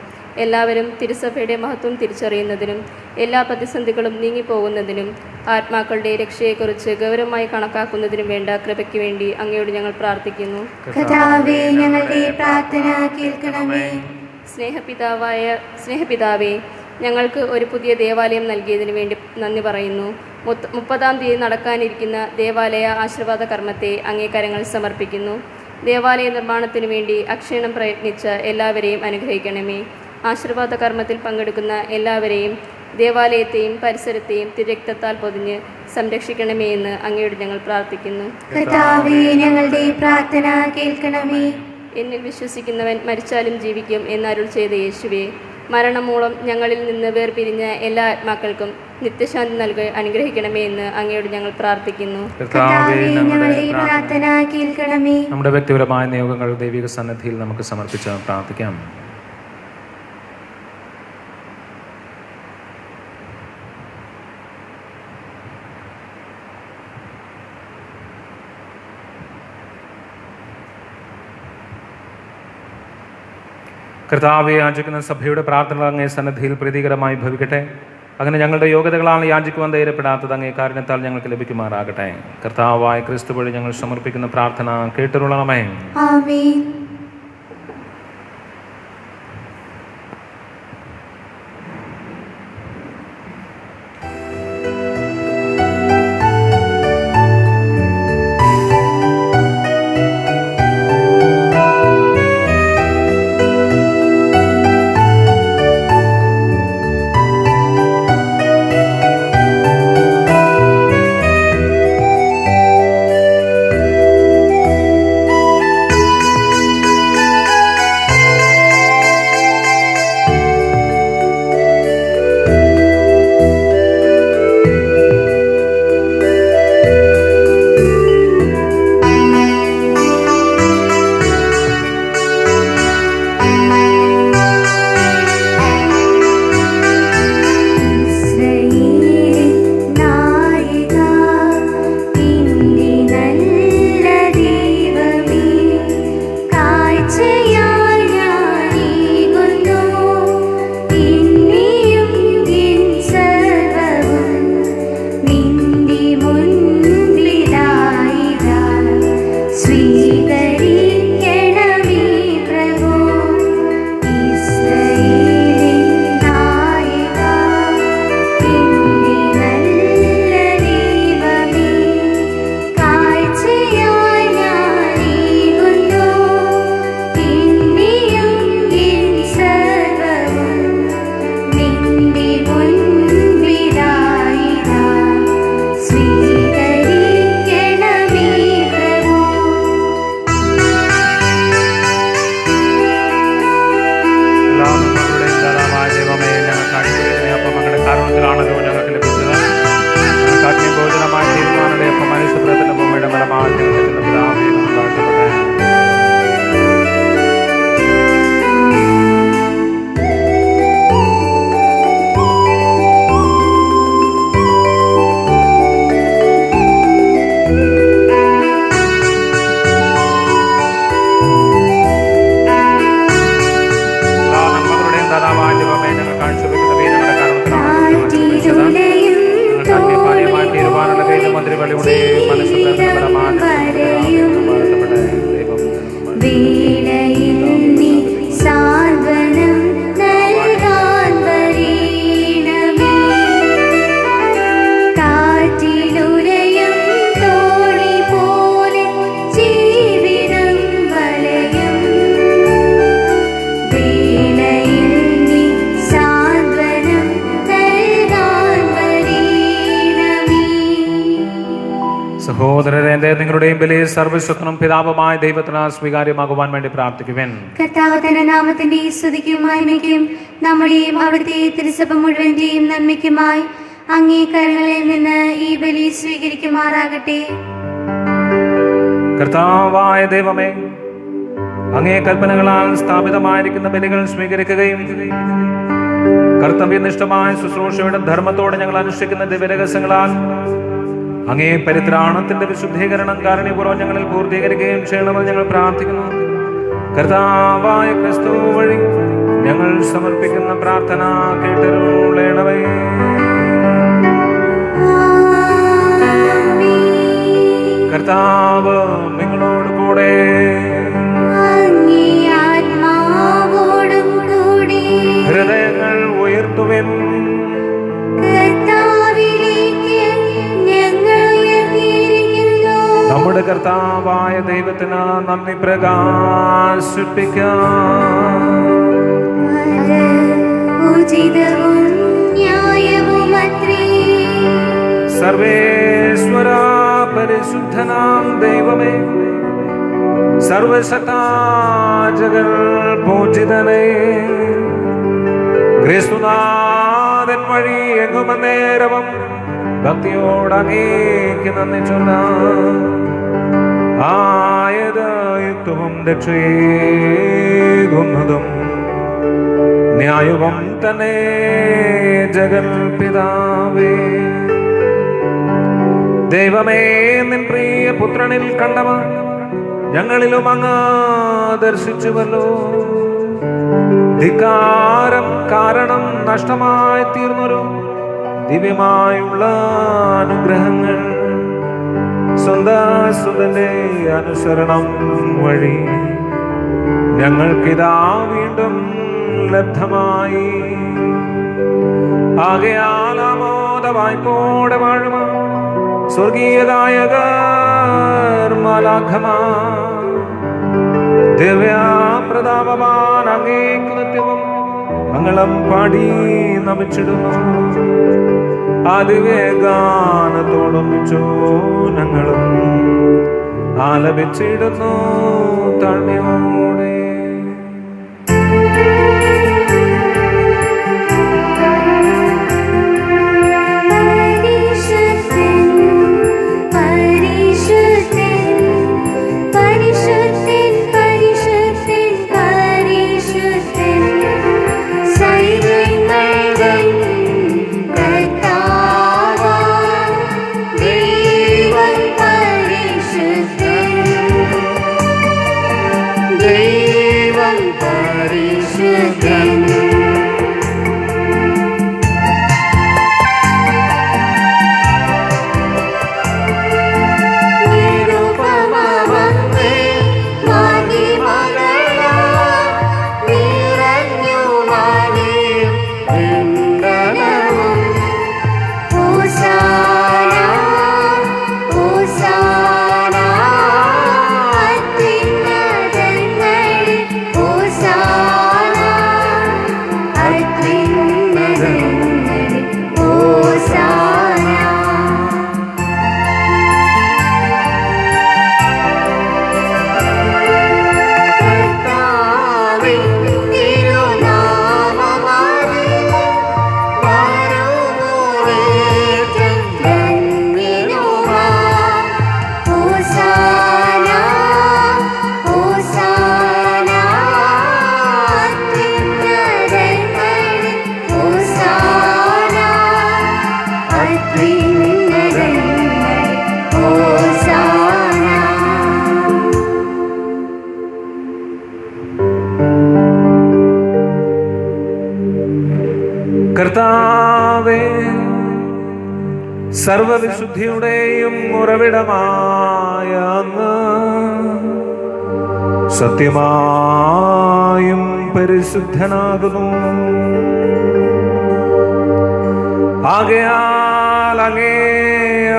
എല്ലാവരും തിരുസഭയുടെ മഹത്വം തിരിച്ചറിയുന്നതിനും എല്ലാ പ്രതിസന്ധികളും നീങ്ങിപ്പോകുന്നതിനും ആത്മാക്കളുടെ രക്ഷയെക്കുറിച്ച് ഗൗരവമായി കണക്കാക്കുന്നതിനും വേണ്ട കൃപയ്ക്ക് വേണ്ടി അങ്ങയോട് ഞങ്ങൾ പ്രാർത്ഥിക്കുന്നു. കർത്താവേ, ഞങ്ങളുടെ പ്രാർത്ഥന കേൾക്കണമേ. സ്നേഹപിതാവേ, ഞങ്ങൾക്ക് ഒരു പുതിയ ദേവാലയം നൽകിയതിനു വേണ്ടി നന്ദി പറയുന്നു. 30-ാം തീയതി നടക്കാനിരിക്കുന്ന ദേവാലയ ആശീർവാദ കർമ്മത്തെ അംഗീകാരങ്ങൾ സമർപ്പിക്കുന്നു. ദേവാലയ നിർമ്മാണത്തിനു വേണ്ടി അക്ഷീണം പ്രയത്നിച്ച എല്ലാവരെയും അനുഗ്രഹിക്കണമേ. ആശീർവാദ കർമ്മത്തിൽ പങ്കെടുക്കുന്ന എല്ലാവരെയും ദേവാലയത്തെയും പരിസരത്തെയും തിരുരക്തത്താൽ പൊതിഞ്ഞ് സംരക്ഷിക്കണമേ എന്ന് അങ്ങയോട് ഞങ്ങൾ പ്രാർത്ഥിക്കുന്നു. കർത്താവേ, ഞങ്ങളുടെ പ്രാർത്ഥന കേൾക്കണമേ. എന്നിൽ വിശ്വസിക്കുന്നവൻ മരിച്ചാലും ജീവിക്കും എന്നരുൾ ചെയ്ത യേശുവേ, മരണം മൂലം ഞങ്ങളിൽ നിന്ന് വേർപിരിഞ്ഞ എല്ലാ ആത്മാക്കൾക്കും നിത്യശാന്തി നൽകി അനുഗ്രഹിക്കണമേ എന്ന് അങ്ങയോട് ഞങ്ങൾ പ്രാർത്ഥിക്കുന്നു. കർത്താവേ, ഞങ്ങളുടെ പ്രാർത്ഥന കേൾക്കണമേ. നമ്മുടെ വ്യക്തിപരമായ നിയോഗങ്ങൾ ദൈവിക സന്നിധിയിൽ നമുക്ക് സമർപ്പിച്ച് പ്രാർത്ഥിക്കാം. കർത്താവെ, യാചിക്കുന്ന സഭയുടെ പ്രാർത്ഥന അങ്ങേ സന്നിധിയിൽ പ്രീതികരമായി ഭവിക്കട്ടെ. അങ്ങനെ ഞങ്ങളുടെ യോഗ്യതകളാണ് യാചിക്കുവാൻ ധൈര്യപ്പെടാത്തത് അങ്ങേ കാരുണ്യത്താൽ ഞങ്ങൾക്ക് ലഭിക്കുമാറാകട്ടെ. കർത്താവായ ക്രിസ്തു വഴി ഞങ്ങൾ സമർപ്പിക്കുന്ന പ്രാർത്ഥന കേട്ടുകൊള്ളണമേ. ആമേൻ. രക്ഷയുടെ മനസ്സിൽ വരെയും വേളയിൽ നീ സാന്ത്വനം നൽകാൻ വരേണമേ. കാറ്റിലുലയും തോണി പോലെ ജീവിതം വലയും വേളയിൽ നീ സാന്ത്വനം നൽകാൻ വരേണമേ. സഹോദരരെ, നിങ്ങളുടെയും ബലി സർവ്വശക്തനും പിതാവുമായ ദൈവത്തിന് സ്വീകാര്യമാകുവാൻ വേണ്ടി പ്രാർത്ഥിക്കുവാൻ. കർത്താവ് തന്റെ നാമത്തിന്റെ സ്തുതിക്കും മഹിമയ്ക്കും നമ്മുടെയും അവിടുത്തെ തിരുസഭ മുഴുവന്റെയും നന്മയ്ക്കുമായി അങ്ങേ കരങ്ങളിൽ നിന്ന് ഈ ബലി സ്വീകരിക്കുമാറാകട്ടെ. കർത്താവായ ദൈവമേ, അങ്ങേ കൽപ്പനകളാൽ സ്ഥാപിതമായിരിക്കുന്ന ബലികൾ സ്വീകരിക്കുകയും കർത്തവ്യനിഷ്ഠമായ ശുശ്രൂഷയുടെ ധർമ്മത്തോടെ ഞങ്ങൾ അനുഷ്ഠിക്കുന്ന ദിവ്യരഹസ്യങ്ങളാൽ അങ്ങേ പരിത്രാണത്തിന്റെ വിശുദ്ധീകരണം കാരുണ്യപൂർവ്വം ഞങ്ങളിൽ പൂർത്തീകരിക്കുകയും ചെയ്യണമെന്ന് ഞങ്ങൾ പ്രാർത്ഥിക്കുന്നു. കർത്താവായ ക്രിസ്തു വഴി ഞങ്ങൾ സമർപ്പിക്കുന്ന പ്രാർത്ഥന കേട്ടരുളേണമേ. കർത്താവ് നിങ്ങളോട് കൂടെ. അങ്ങേ ആത്മാവോടും കൂടെ. ഹൃദയങ്ങൾ ഉയർത്തുവിൻ. കർത്താവിലേക്ക് ഞങ്ങൾ ഉയർത്തിയിരിക്കുന്നു. നമ്മുടെ കർത്താവായ ദൈവത്തിന് നന്ദി പ്രകാശിപ്പിക്കാം. അത് ഉചിതവും ന്യായവുമത്രേ. സർവേശ്വര പരിശുദ്ധനാം ദൈവമേ, സർവശക്തജഗൽ പൂജിതനേ, ക്രിസ്തുനാഥൻ വഴി എങ്ങുമന്നേരവും ഭക്തിയോടങ്ങേക്ക് നന്ദി ചൊല്ലാം. ആയത് യുക്തവും രക്ഷയേകുന്നതും ന്യായവും തന്നെ ജഗൽ പിതാവേ. ദൈവമേ, നിൻ പ്രിയ പുത്രനിൽ കണ്ടവ ഞങ്ങളിലും അങ്ങ് ദർശിച്ചുവല്ലോ. ധിക്കാരം കാരണം നഷ്ടമായി തീർന്നൊരു ദിവ്യമായുള്ള അനുഗ്രഹങ്ങൾ സ്വന്തസുതന്റെ അനുസരണം വഴി ഞങ്ങൾക്കിതാ വീണ്ടും ലബ്ധമായി. ആകയാൽ ആമോദ വായ്പോടെ വാഴുമ സ്വർഗീയ ഗായകർ മാലാഖമാർ ദിവ്യപ്രതാപവാൻ അങ്ങേക്കു നിത്യവും മംഗളം പാടി നമിച്ചിടുന്നു. ആ ദിവ്യഗാനത്തോടൊന്നിച്ചോ ഞങ്ങളും ആലപിച്ചിടുന്നു താഴ്മയോടെ. കർത്താവേ, സർവവിശുദ്ധിയുടെയും ഉറവിടമായ അങ്ങ് സത്യമായും പരിശുദ്ധനാകുന്നു. ആകയാൽ അങ്ങേ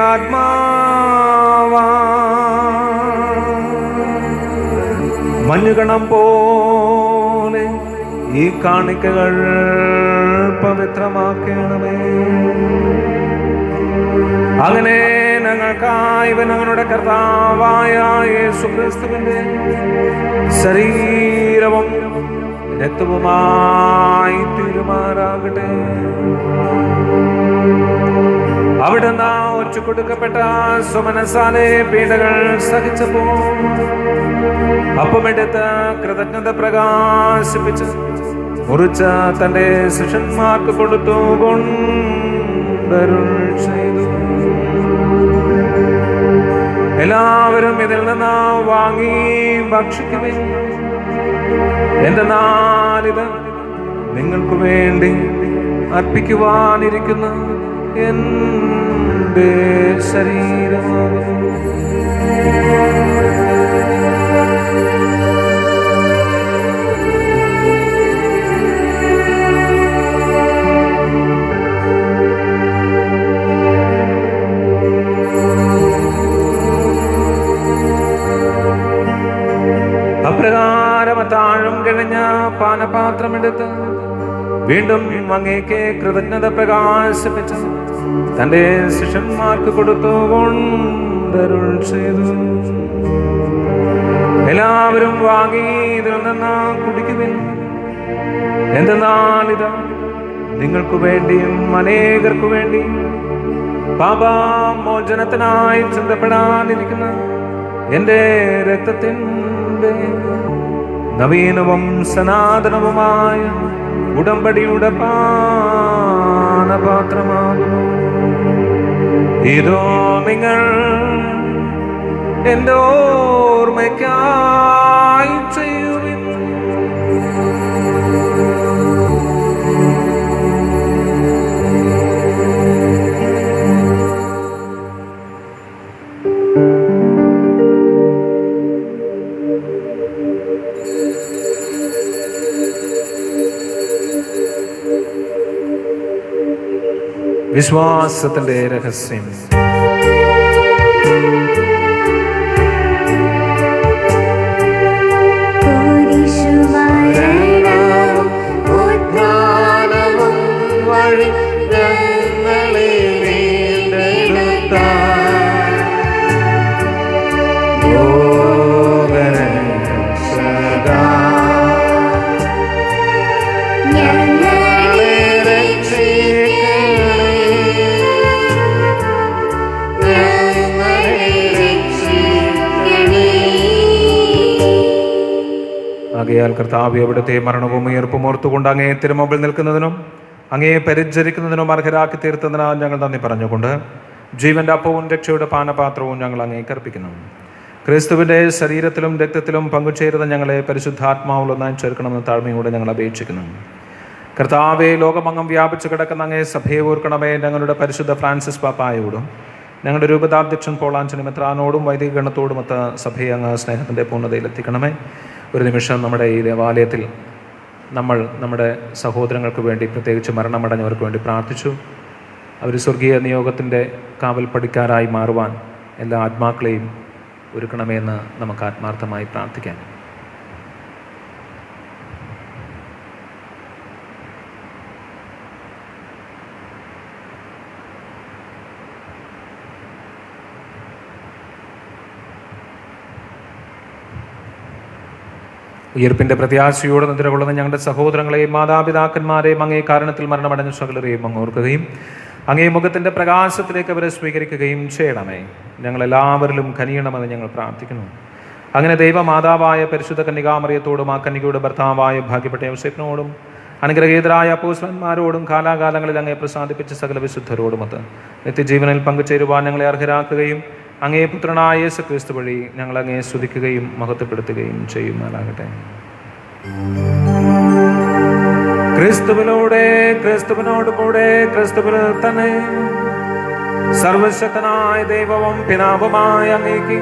ആത്മാവാ മഞ്ഞുകണം പോലെ ഈ കാണിക്കകൾ പവിത്രമാക്കണമേ. അങ്ങനെ ഞങ്ങൾക്കായി ഞങ്ങളുടെ കർത്താവായ യേശുക്രിസ്തുവിന്റെ ശരീരവും രക്തവുമായി തീരുമാറാകട്ടെ. അവിടുന്ന് ഒറ്റ കൊടുക്കപ്പെട്ട സുമനസാലെ പീഡകൾ സഹിച്ചപ്പോൾ അപ്പമെടുത്ത് കൃതജ്ഞത പ്രകാശിപ്പിച്ച് മുറിച്ച് തന്റെ ശിഷ്യന്മാർക്ക് കൊടുത്തു കൊണ്ടരുൾ ചെയ്തു. എല്ലാവരും ഇതിൽ നിന്ന് വാങ്ങി ഭക്ഷിക്കുവിൻ. എന്തെന്നാലിത് നിങ്ങൾക്ക് വേണ്ടി അർപ്പിക്കുവാനിരിക്കുന്ന എൻ്റെ ശരീരമാകുന്നു. അപ്രകാരം താഴും കഴിഞ്ഞ പാനപാത്രമെടുത്ത് വീണ്ടും അങ്ങേക്ക് കൃതജ്ഞത പ്രകാശിപ്പിച്ച് തന്റെ ശിഷ്യന്മാർക്ക് കൊടുത്തു കൊണ്ടരുൾ ചെയ്തു. എല്ലാവരും വാങ്ങി ഇതിൽ നിന്ന് കുടിക്കുവിൻ. എന്തെന്നാൽ ഇത് നിങ്ങൾക്ക് വേണ്ടിയും അനേകർക്കു വേണ്ടി പാപമോചനത്തിനായി ചിന്തപ്പെടാനിരിക്കുന്ന എൻ്റെ രക്തത്തിൻ്റെ നവീനവും സനാതനവുമായ ഉടമ്പടിയുടെ പാനപാത്രമാകുന്നു. ഇതോ നിങ്ങൾ എൻ്റെ ഓർമ്മയ്ക്കായി ചെയ്യുവിൻ. വിശ്വാസത്തിന്റെ രഹസ്യം. ആകയാൽ കർത്താവേ, അവിടുത്തെ മരണവും ഉയർപ്പും ഓർത്തുകൊണ്ട് അങ്ങേ തിരുമുമ്പിൽ നിൽക്കുന്നതിനും അങ്ങേ പരിചരിക്കുന്നതിനും അർഹരാക്കി തീർത്തതിനാൽ ഞങ്ങൾ നന്ദി പറഞ്ഞുകൊണ്ട് ജീവന്റെ അപ്പവും രക്ഷയുടെ പാനപാത്രവും ഞങ്ങൾ അങ്ങേക്ക് അർപ്പിക്കുന്നു. ക്രിസ്തുവിന്റെ ശരീരത്തിലും രക്തത്തിലും പങ്കുചേരുന്ന ഞങ്ങളെ പരിശുദ്ധാത്മാവിലൊന്നായി ചേർക്കണമെന്ന് താഴ്മയോടെ ഞങ്ങൾ അപേക്ഷിക്കുന്നു. കർത്താവേ, ലോകമങ്ങം വ്യാപിച്ചു കിടക്കുന്ന അങ്ങേ സഭയെ ഓർക്കണമേ. ഞങ്ങളുടെ പരിശുദ്ധ ഫ്രാൻസിസ് പാപ്പായോടും ഞങ്ങളുടെ രൂപതാധ്യക്ഷൻ പോളാഞ്ചനി മെത്രാനോടും വൈദിക ഗണത്തോടുമൊത്ത് സഭയെ അങ്ങ് സ്നേഹത്തിൻ്റെ പൂർണ്ണതയിലെത്തിക്കണമേ. ഒരു നിമിഷം നമ്മുടെ ഈ ദേവാലയത്തിൽ നമ്മൾ നമ്മുടെ സഹോദരങ്ങൾക്ക് വേണ്ടി, പ്രത്യേകിച്ച് മരണമടഞ്ഞവർക്ക് വേണ്ടി പ്രാർത്ഥിച്ചു. അവർ സ്വർഗീയ നിയോഗത്തിൻ്റെ കാവൽപ്പടിക്കാരായി മാറുവാൻ എല്ലാ ആത്മാക്കളെയും ഒരുക്കണമെന്ന് നമുക്ക് ആത്മാർത്ഥമായി പ്രാർത്ഥിക്കാം. ഉയർപ്പിൻ്റെ പ്രത്യാശയോടെ നിദ്രകൊള്ളുന്ന ഞങ്ങളുടെ സഹോദരങ്ങളെയും മാതാപിതാക്കന്മാരെയും അങ്ങേ കാരണത്തിൽ മരണമടഞ്ഞ സകലരെയും അങ്ങ് ഓർക്കുകയും അങ്ങേ മുഖത്തിൻ്റെ പ്രകാശത്തിലേക്ക് അവരെ സ്വീകരിക്കുകയും ചെയ്യണമേ. ഞങ്ങളെല്ലാവരിലും കനിയണമെന്ന് ഞങ്ങൾ പ്രാർത്ഥിക്കുന്നു. അങ്ങനെ ദൈവമാതാവായ പരിശുദ്ധ കന്യകാമറിയത്തോടും ആ കന്യകയുടെ ഭർത്താവായ ഭാഗ്യപ്പെട്ട യോസേഫിനോടും അനുഗ്രഹീതരായ അപ്പോസ്തലന്മാരോടും കാലാകാലങ്ങളിൽ അങ്ങേ പ്രസാദിപ്പിച്ച സകല വിശുദ്ധരോടുമൊത്ത് നിത്യജീവനിൽ പങ്കുചേരുവാൻ ഞങ്ങളെ അർഹരാക്കുകയും അങ്ങേ പുത്രനായ യേശു ക്രിസ്തു വഴി ഞങ്ങൾ അങ്ങേ സ്തുതിക്കുകയും മഹത്വപ്പെടുത്തുകയും ചെയ്യുമാറാകട്ടെ. ക്രിസ്തുവിലൂടെ, ക്രിസ്തുവിനോട് കൂടെ, ക്രിസ്തുവിൽ തന്നെ സർവശക്തനായ ദൈവവും പിതാവുമായ അങ്ങേക്ക്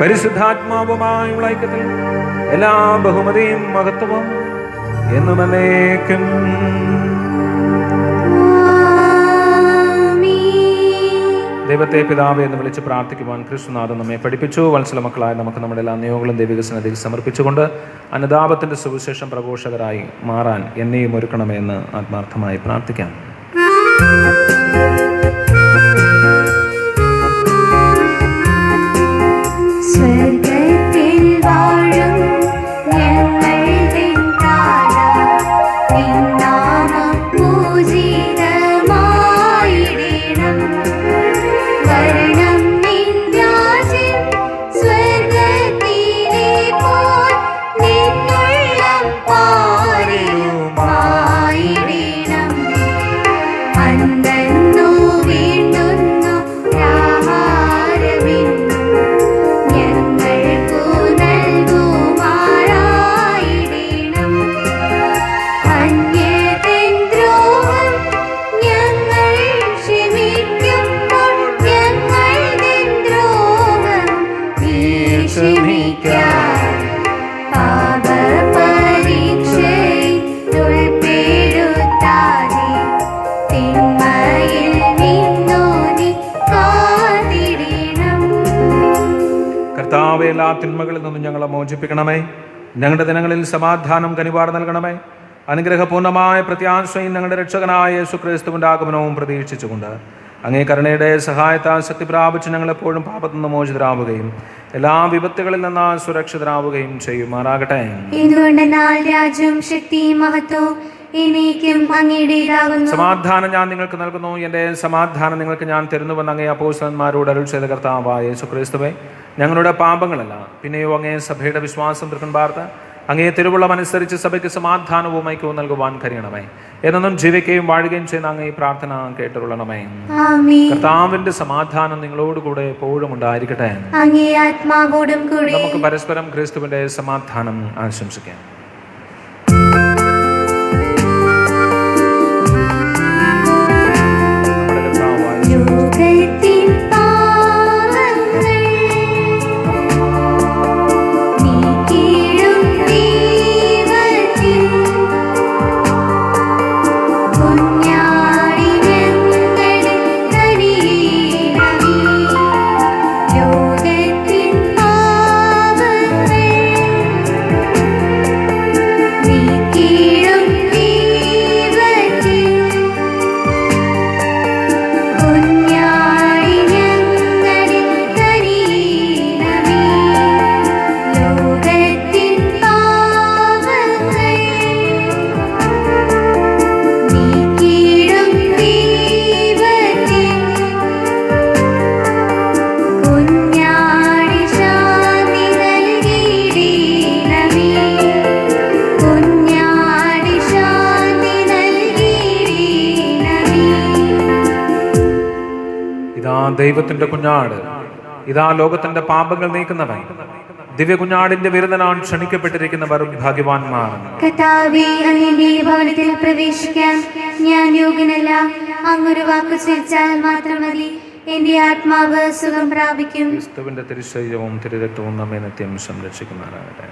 പരിശുദ്ധാത്മാവുമായുള്ള ഐക്യത്തിൽ എല്ലാ ബഹുമതിയും മഹത്വവും എന്നും എന്നേക്കും. ദൈവത്തെ പിതാവേ എന്ന് വിളിച്ച് പ്രാർത്ഥിക്കുവാൻ ക്രിസ്തുനാഥൻ നമ്മെ പഠിപ്പിച്ചു. വത്സല മക്കളായ നമുക്ക് നമ്മുടെ എല്ലാ നിയോഗങ്ങളും ദൈവിക സന്നിധിയിൽ സമർപ്പിച്ചുകൊണ്ട് അനുതാപത്തിൻ്റെ സുവിശേഷം പ്രഘോഷകരായി മാറാൻ എന്നെയും ഒരുക്കണമേ എന്ന് ആത്മാർത്ഥമായി പ്രാർത്ഥിക്കാം. സ്വർഗ്ഗത്തിൽ വാഴും ഞങ്ങളുടെ താത, നിൻ നാമം പൂജിതമായിടണം. വരണം നിൻ രാജ്യം, സ്വർഗ്ഗത്തിലെ പോൽ നിന്നുള്ളം പാരിലുമായിടണം. അന്നു വീണ്ടുന്നു ആഹാരമെന്നും ഞങ്ങൾക്കു നൽകുമാറായിടണം. അന്യതൻ ദ്രോഹം ഞങ്ങൾ ക്ഷമിക്കുമ്പോൾ ഞങ്ങളുടെ ദ്രോഹം നീ ക്ഷമിക്കാം. പാപപരീക്ഷയിൽ ഉൾപ്പെടുത്താതെ തിന്മയിൽ നിന്നു നീ കാത്തിടണം. കർത്താവേ, എല്ലാ തിന്മകളിൽ നിന്നും ഞങ്ങളെ മോചിപ്പിക്കണമേ. ഞങ്ങളുടെ ദിനങ്ങളിൽ സമാധാനം കനിവാർ നൽകണമേ. അനുഗ്രഹപൂർണ്ണമായ പ്രത്യാശയും ഞങ്ങളുടെ രക്ഷകനായ യേശുക്രിസ്തുവിന്റെ ആഗമനവും പ്രതീക്ഷിച്ചുകൊണ്ട് അങ്ങേ കരുണയുടെ സഹായത്താൽ ശക്തി പ്രാപിച്ച് ഞങ്ങളെപ്പോഴും പാപത്തിൽ നിന്ന് മോചിതരാവുകയും എല്ലാ വിപത്തുകളിൽ നിന്ന് സുരക്ഷിതരാവുകയും ചെയ്യുമാറാകട്ടെ. എന്തുകൊണ്ടെന്നാൽ രാജ്യവും ശക്തിയും മഹത്വവും എന്നേക്കും അങ്ങയുടേതാകുന്നു. സമാധാനം ഞാൻ നിങ്ങൾക്ക് നൽകുന്നു, എൻ്റെ സമാധാനം നിങ്ങൾക്ക് ഞാൻ തരുന്നുവെന്ന് അങ്ങേ അപ്പോസ്തലന്മാരോട് അരുൾ ചെയ്ത കർത്താവായ യേശുക്രിസ്തുവേ, ഞങ്ങളുടെ പാപങ്ങളല്ല പിന്നെയോ അങ്ങേ സഭയുടെ വിശ്വാസം തൃക്കൺ പാർത്ത് അങ്ങേ തിരുവുള്ളമനുസരിച്ച് സഭയ്ക്ക് സമാധാനവും ഐക്യവും നൽകുവാൻ കഴിയണമേ. എന്നും ജീവിക്കുകയും വാഴുകയും ചെയ്യുന്ന അങ്ങേ പ്രാർത്ഥന കേട്ടുകൊള്ളണമേ. ആമേൻ. കർത്താവിന്റെ സമാധാനം നിങ്ങളോടുകൂടെ എപ്പോഴും ഉണ്ടായിരിക്കട്ടെ. അങ്ങേ ആത്മാവോടും കൂടെ. നമുക്ക് പരസ്പരം ക്രിസ്തുവിന്റെ സമാധാനം ആശംസിക്കാം. ലോകത്തിൻ പാപങ്ങൾ നീക്കിയിടും ദൈവത്തിൻ കുഞ്ഞാടി ഞങ്ങളിൽ കനിയണമേ. ലോകത്തിൻ പാപങ്ങൾ നീക്കിയിടും ദൈവത്തിൻ കുഞ്ഞാടി ഞങ്ങളിൽ കനിയണമേ. ലോകത്തിൻ പാപങ്ങൾ നീക്കിയിടും ദൈവത്തിൻ കുഞ്ഞാടി ശാന്തി നൽകിയിടണമേ. കുഞ്ഞാടി ശാന്തി നൽകിയിടണമേ. ഇതാ ദൈവത്തിന്റെ കുഞ്ഞാട്, ഇതാ ലോകത്തിന്റെ പാപങ്ങൾ നീക്കുന്നവൻ. ദിവ്യ കുഞ്ഞാടിന്റെ വിരുദ്ധനാൻ ക്ഷണിക്കപ്പെട്ടിരിക്കുന്നവർ ഭാഗ്യവാന്മാർ. കർത്താവേ, അങ്ങയുടെ ഭവനത്തിൽ പ്രവേശിക്കാൻ ഞാൻ യോഗ്യനല്ല. അങ്ങൊരു വാക്ക് ചോദിച്ചാൽ മാത്രം മതി, എന്റെ ആത്മാവ് സുഖം പ്രാപിക്കും. ക്രിസ്തുവിന്റെ തിരുശരീരവും തിരുരക്തവും നമ്മെ നിത്യം സംരക്ഷിക്കുമാറാകട്ടെ.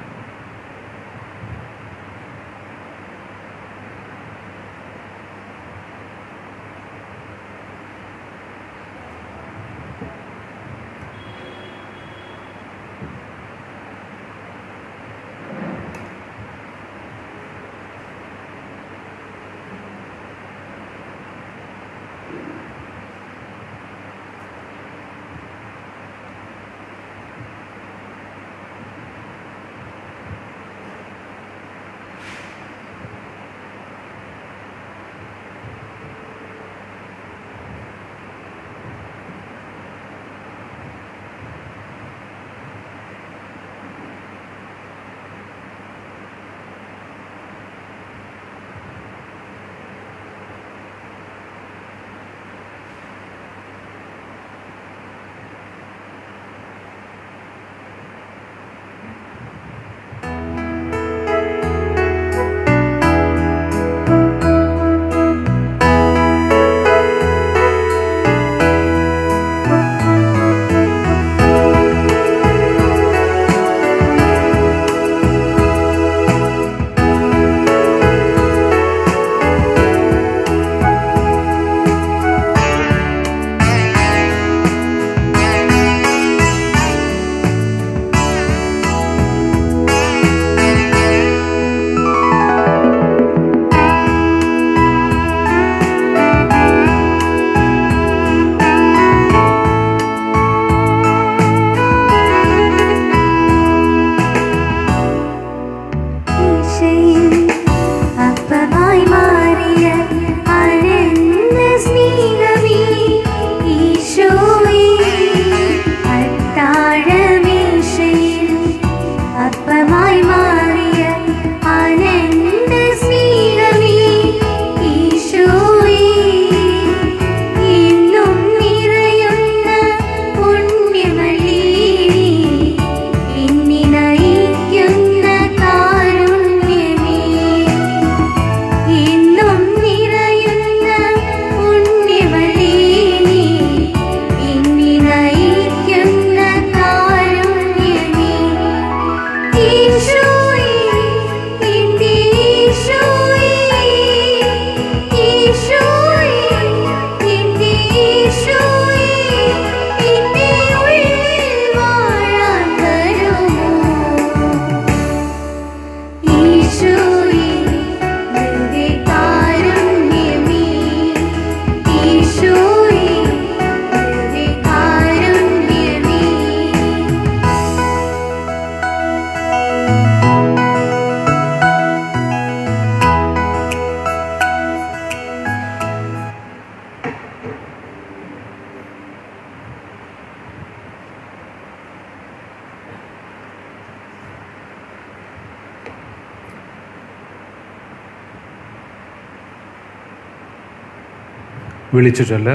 വിളിച്ചു ചൊല്ല്.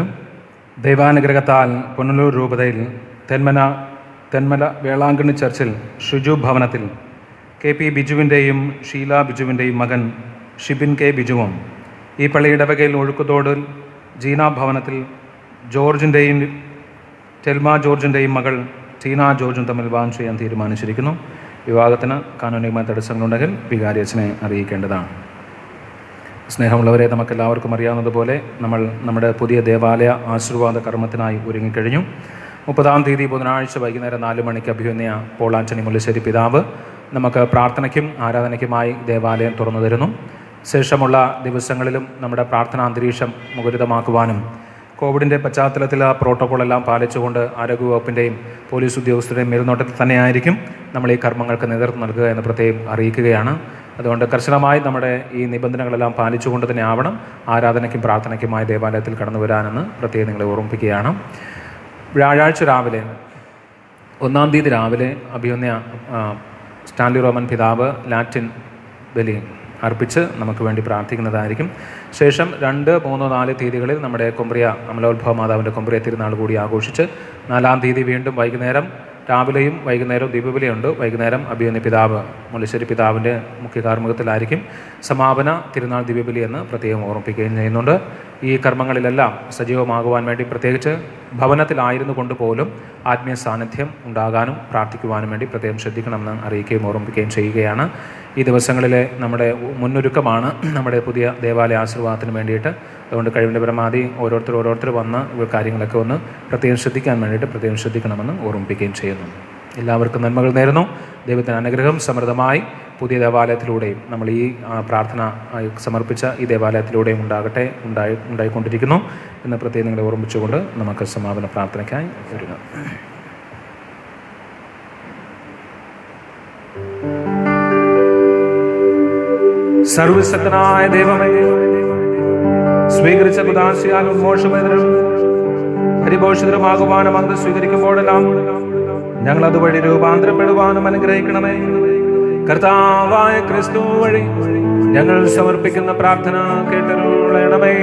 ദൈവാനുഗ്രഹത്താൽ പുനലൂർ രൂപതയിൽ തെന്മല വേളാങ്കണ്ണി ചർച്ചിൽ ഷിജു ഭവനത്തിൽ KP ബിജുവിൻ്റെയും ഷീല ബിജുവിൻ്റെയും മകൻ ഷിബിൻ K ബിജുവും, ഈ പള്ളി ഇടവകയിൽ ഒഴുക്കുതോടിൽ ജീന ഭവനത്തിൽ ടെൽമ ജോർജിൻ്റെയും മകൾ ടീന ജോർജും തമ്മിൽ വിവാഹം ചെയ്യാൻ തീരുമാനിച്ചിരിക്കുന്നു. വിവാഹത്തിന് കാനൂനികമായ തടസ്സങ്ങളുണ്ടെങ്കിൽ വികാരി അച്ഛനെ അറിയിക്കേണ്ടതാണ്. സ്നേഹമുള്ളവരെ, നമുക്കെല്ലാവർക്കും അറിയാവുന്നതുപോലെ നമ്മൾ നമ്മുടെ പുതിയ ദേവാലയ ആശീർവാദ കർമ്മത്തിനായി ഒരുങ്ങിക്കഴിഞ്ഞു. 30-ാം തീയതി ബുധനാഴ്ച വൈകുന്നേരം 4 മണിക്ക് അഭിമന്യ പോൾ ആൻ്റണി മുല്ലശ്ശേരി പിതാവ് നമുക്ക് പ്രാർത്ഥനയ്ക്കും ആരാധനയ്ക്കുമായി ദേവാലയം തുറന്നു തരുന്നു. ശേഷമുള്ള ദിവസങ്ങളിലും നമ്മുടെ പ്രാർത്ഥനാന്തരീക്ഷം മുഖരിതമാക്കുവാനും കോവിഡിൻ്റെ പശ്ചാത്തലത്തിൽ ആ പ്രോട്ടോക്കോളെല്ലാം പാലിച്ചുകൊണ്ട് ആരോഗ്യവകുപ്പിൻ്റെയും പോലീസ് ഉദ്യോഗസ്ഥരുടെയും മേൽനോട്ടത്തിൽ തന്നെയായിരിക്കും നമ്മൾ ഈ കർമ്മങ്ങൾക്ക് നേതൃത്വം നൽകുക എന്ന് പ്രത്യേകം അറിയിക്കുകയാണ്. അതുകൊണ്ട് കർശനമായി നമ്മുടെ ഈ നിബന്ധനകളെല്ലാം പാലിച്ചുകൊണ്ട് തന്നെ ആവണം ആരാധനയ്ക്കും പ്രാർത്ഥനയ്ക്കുമായി ദേവാലയത്തിൽ കടന്നു വരാനെന്ന് പ്രത്യേകം നിങ്ങളെ ഓർമ്മിപ്പിക്കുകയാണ്. വ്യാഴാഴ്ച രാവിലെ 1-ാം തീയതി രാവിലെ അഭിമന്യ സ്റ്റാൻലി റോമൻ പിതാവ് ലാറ്റിൻ ബലി അർപ്പിച്ച് നമുക്ക് വേണ്ടി പ്രാർത്ഥിക്കുന്നതായിരിക്കും. ശേഷം 2, 3, 4 തീയതികളിൽ നമ്മുടെ കുമ്പ്രിയ അമലോത്ഭവ മാതാവിൻ്റെ കുമ്പ്രിയ തിരുനാൾ കൂടി ആഘോഷിച്ച് 4-ാം തീയതി വീണ്ടും വൈകുന്നേരം രാവിലെയും വൈകുന്നേരവും ദീപബലിയുണ്ട്. വൈകുന്നേരം അഭിമന്യ പിതാവ് മുല്ലശ്ശേരി പിതാവിൻ്റെ മുഖ്യ കാർമ്മികത്തിലായിരിക്കും സമാപന തിരുനാൾ ദീപബലി എന്ന് പ്രത്യേകം ഓർമ്മിപ്പിക്കുകയും ചെയ്യുന്നുണ്ട്. ഈ കർമ്മങ്ങളിലെല്ലാം സജീവമാകുവാൻ വേണ്ടി പ്രത്യേകിച്ച് ഭവനത്തിലായിരുന്നു കൊണ്ട് പോലും ആത്മീയ സാന്നിധ്യം ഉണ്ടാകാനും പ്രാർത്ഥിക്കുവാനും വേണ്ടി പ്രത്യേകം ശ്രദ്ധിക്കണമെന്ന് അറിയിക്കുകയും ഓർമ്മിപ്പിക്കുകയും ചെയ്യുകയാണ്. ഈ ദിവസങ്ങളിലെ നമ്മുടെ മുന്നൊരുക്കമാണ് നമ്മുടെ പുതിയ ദേവാലയ ആശീർവാദത്തിന് വേണ്ടിയിട്ട്. അതുകൊണ്ട് കഴിവിൻ്റെ പരമാവധി ഓരോരുത്തർ വന്ന് കാര്യങ്ങളൊക്കെ ഒന്ന് പ്രത്യേകം ശ്രദ്ധിക്കാൻ വേണ്ടിയിട്ട് പ്രത്യേകം ശ്രദ്ധിക്കണമെന്ന് ഓർമ്മിപ്പിക്കുകയും ചെയ്യുന്നു. എല്ലാവർക്കും നന്മകൾ നേരുന്നു. ദൈവത്തിന് അനുഗ്രഹം സമൃദ്ധമായി പുതിയ ദേവാലയത്തിലൂടെയും നമ്മൾ ഈ പ്രാർത്ഥന സമർപ്പിച്ച ഈ ദേവാലയത്തിലൂടെയും ഉണ്ടായിക്കൊണ്ടിരിക്കുന്നു എന്ന് പ്രത്യേകം നിങ്ങളെ ഓർമ്മിച്ചുകൊണ്ട് നമുക്ക് സമാപന പ്രാർത്ഥനയ്ക്കായി ഒരുങ്ങാം. സർവശക്തനായ ദൈവമേ, സ്വീകരിച്ച കുദാശയാൽ ഉന്മോഷമേതരും പരിപോഷിതരുമാകുവാനും അത് സ്വീകരിക്കുമ്പോഴെല്ലാം ഞങ്ങൾ അതുവഴി രൂപാന്തരപ്പെടുവാനും അനുഗ്രഹിക്കണമേ. കർത്താവായ ക്രിസ്തു വഴി ഞങ്ങൾ സമർപ്പിക്കുന്ന പ്രാർത്ഥന കേട്ടരുളണമേ.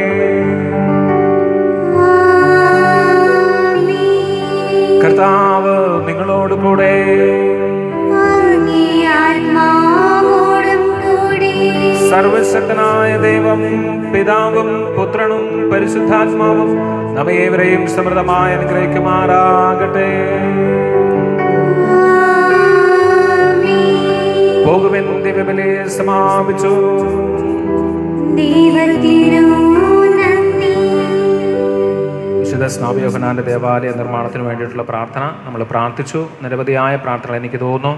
കർത്താവ് നിങ്ങളോട് കൂടെ. സർവശക്തനായ ദൈവം പിതാവും പുത്രനും പരിശുദ്ധാത്മാവും നമ്മേവരെയും സമൃദ്ധമായി അനുഗ്രഹിക്കുമാറാകട്ടെ. പോകുവിൻ, ദിവ്യബലി സമാപിച്ചു. വിശുദ്ധ സ്നാപക യോഹന്നാന്റെ ദേവാലയ നിർമ്മാണത്തിന് വേണ്ടിയിട്ടുള്ള പ്രാർത്ഥന നമ്മൾ പ്രാർത്ഥിച്ചു. നിരവധിയായ പ്രാർത്ഥന എനിക്ക് തോന്നുന്നു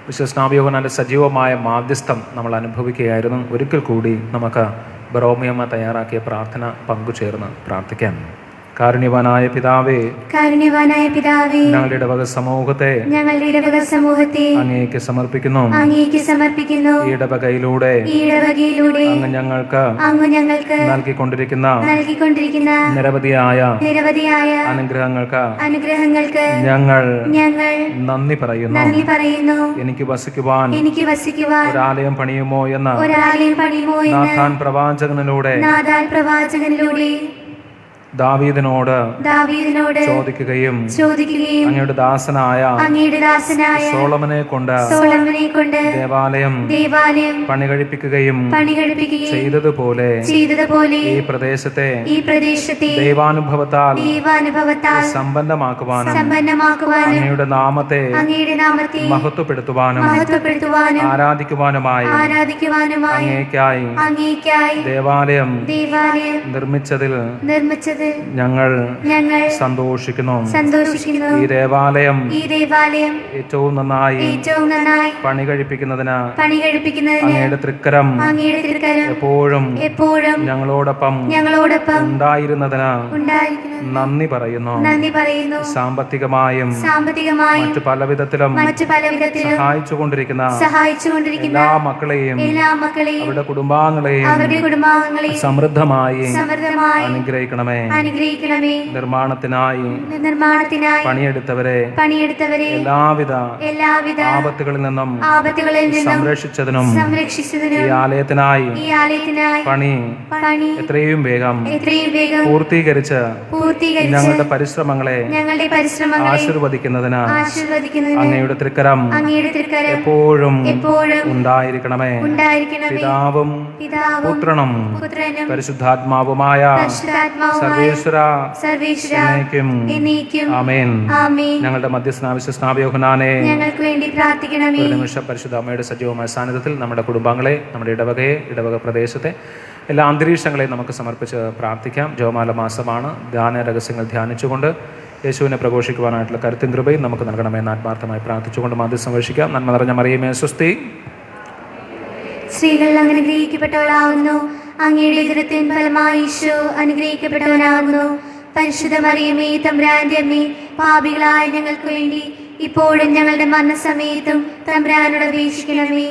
വിശുദ്ധ സ്നാപക യോഹന്നാന്റെ സജീവമായ മാധ്യസ്ഥം നമ്മൾ അനുഭവിക്കുകയായിരുന്നു. ഒരിക്കൽ കൂടി നമുക്ക് ബറോമിയമ്മ തയ്യാറാക്കിയ പ്രാർത്ഥന പങ്കുചേർന്ന് പ്രാർത്ഥിക്കാം. കാരുണ്യവാനായ പിതാവേ, ഞങ്ങളുടെ ഇടവക സമൂഹത്തെ അങ്ങേക്ക് സമർപ്പിക്കുന്നു. ഈ ഇടവകയിലൂടെ അങ്ങ് ഞങ്ങൾക്ക് നൽകിക്കൊണ്ടിരിക്കുന്ന നിരവധിയായ അനുഗ്രഹങ്ങൾക്ക് ഞങ്ങൾ നന്ദി പറയുന്നു. എനിക്ക് വസിക്കുവാൻ ഒരാലയം പണിയുമോ എന്ന് നാഥാൻ പ്രവാചകനിലൂടെ ദാവീദിനോട് ചോദിക്കുകയും അങ്ങയുടെ ദാസനായ സോളമനെ കൊണ്ട് ദേവാലയം പണി കഴിപ്പിക്കുകയും ചെയ്തതുപോലെ ഈ പ്രദേശത്തെ ദൈവാനുഭവത്താൽ സമ്പന്നമാക്കുവാനും അങ്ങയുടെ നാമത്തെ മഹത്വപ്പെടുത്തുവാനും ആരാധിക്കുവാനുമായി അങ്ങേയ്ക്കായി ദേവാലയം നിർമ്മിച്ചതിൽ ഞങ്ങൾ സന്തോഷിക്കുന്നു. ഈ ദേവാലയം ഏറ്റവും നന്നായി പണി കഴിപ്പിക്കുന്നതിന് അങ്ങയുടെ തൃക്കരം എപ്പോഴും ഞങ്ങളോടൊപ്പം ഉണ്ടായിരുന്നതിന് നന്ദി പറയുന്നു. സാമ്പത്തികമായും മറ്റു പല വിധത്തിലും സഹായിച്ചുകൊണ്ടിരിക്കുന്ന എല്ലാ മക്കളെയും അവരുടെ കുടുംബാംഗങ്ങളെയും സമൃദ്ധമായി അനുഗ്രഹിക്കണമേ. അനുഗ്രഹിക്കണമേ. നിർമ്മാണത്തിനായി പണിയെടുത്തവരെ എല്ലാവിധ ആപത്തുകളിൽ നിന്നും സംരക്ഷിച്ചതിനും ഈ ആലയത്തിനായി പണി എത്രയും വേഗം പൂർത്തീകരിച്ച് ഞങ്ങളുടെ പരിശ്രമങ്ങളെ ആശീർവദിക്കുന്നതിന് അങ്ങയുടെ തൃക്കരം എപ്പോഴും ഉണ്ടായിരിക്കണമേ. പിതാവും പുത്രനും പരിശുദ്ധാത്മാവുമായ സർവേശ്വര എന്നേക്കും ആമേൻ. ഞങ്ങളുടെ മധ്യസ്ഥനാവശ്യ സ്നാപയോഹനാനെ ഞങ്ങൾക്ക് വേണ്ടി പ്രാർത്ഥിക്കണമേ. ഒരു നിമിഷം പരിശുദ്ധ അമ്മയുടെ സജീവമായ സാന്നിധ്യത്തിൽ നമ്മുടെ കുടുംബാംഗങ്ങളെ, നമ്മുടെ ഇടവക പ്രദേശത്തെ എല്ലാ അന്തരീക്ഷങ്ങളെയും നമുക്ക് സമർപ്പിച്ച് പ്രാർത്ഥിക്കാം. ജപമാല മാസമാണ്. ധ്യാന രഹസ്യങ്ങൾ ധ്യാനിച്ചുകൊണ്ട് യേശുവിനെ പ്രഘോഷിക്കുവാനായിട്ടുള്ള കരുത്തും കൃപയും നമുക്ക് നൽകണമെന്ന് ആത്മാർത്ഥമായി പ്രാർത്ഥിച്ചുകൊണ്ട് മാധ്യസ്ഥം വഹിക്കാം. നന്മ നിറഞ്ഞ മറിയമേ സ്വസ്തി. സ്ത്രീകൾ അനുഗ്രഹിക്കപ്പെട്ടവളാകുന്നു, അങ്ങയുടെ ഉദരത്തിൻ ഫലമായി ഈശോ അനുഗ്രഹിക്കപ്പെട്ടവനാകുന്നു. പരിശുദ്ധ മറിയമേ, തമ്പുരാന്റെ അമ്മേ, പാപികളായ ഞങ്ങൾക്ക് വേണ്ടി ഇപ്പോഴും ഞങ്ങളുടെ മരണസമയത്തും തമ്പുരാനോട് അപേക്ഷിക്കണമേ.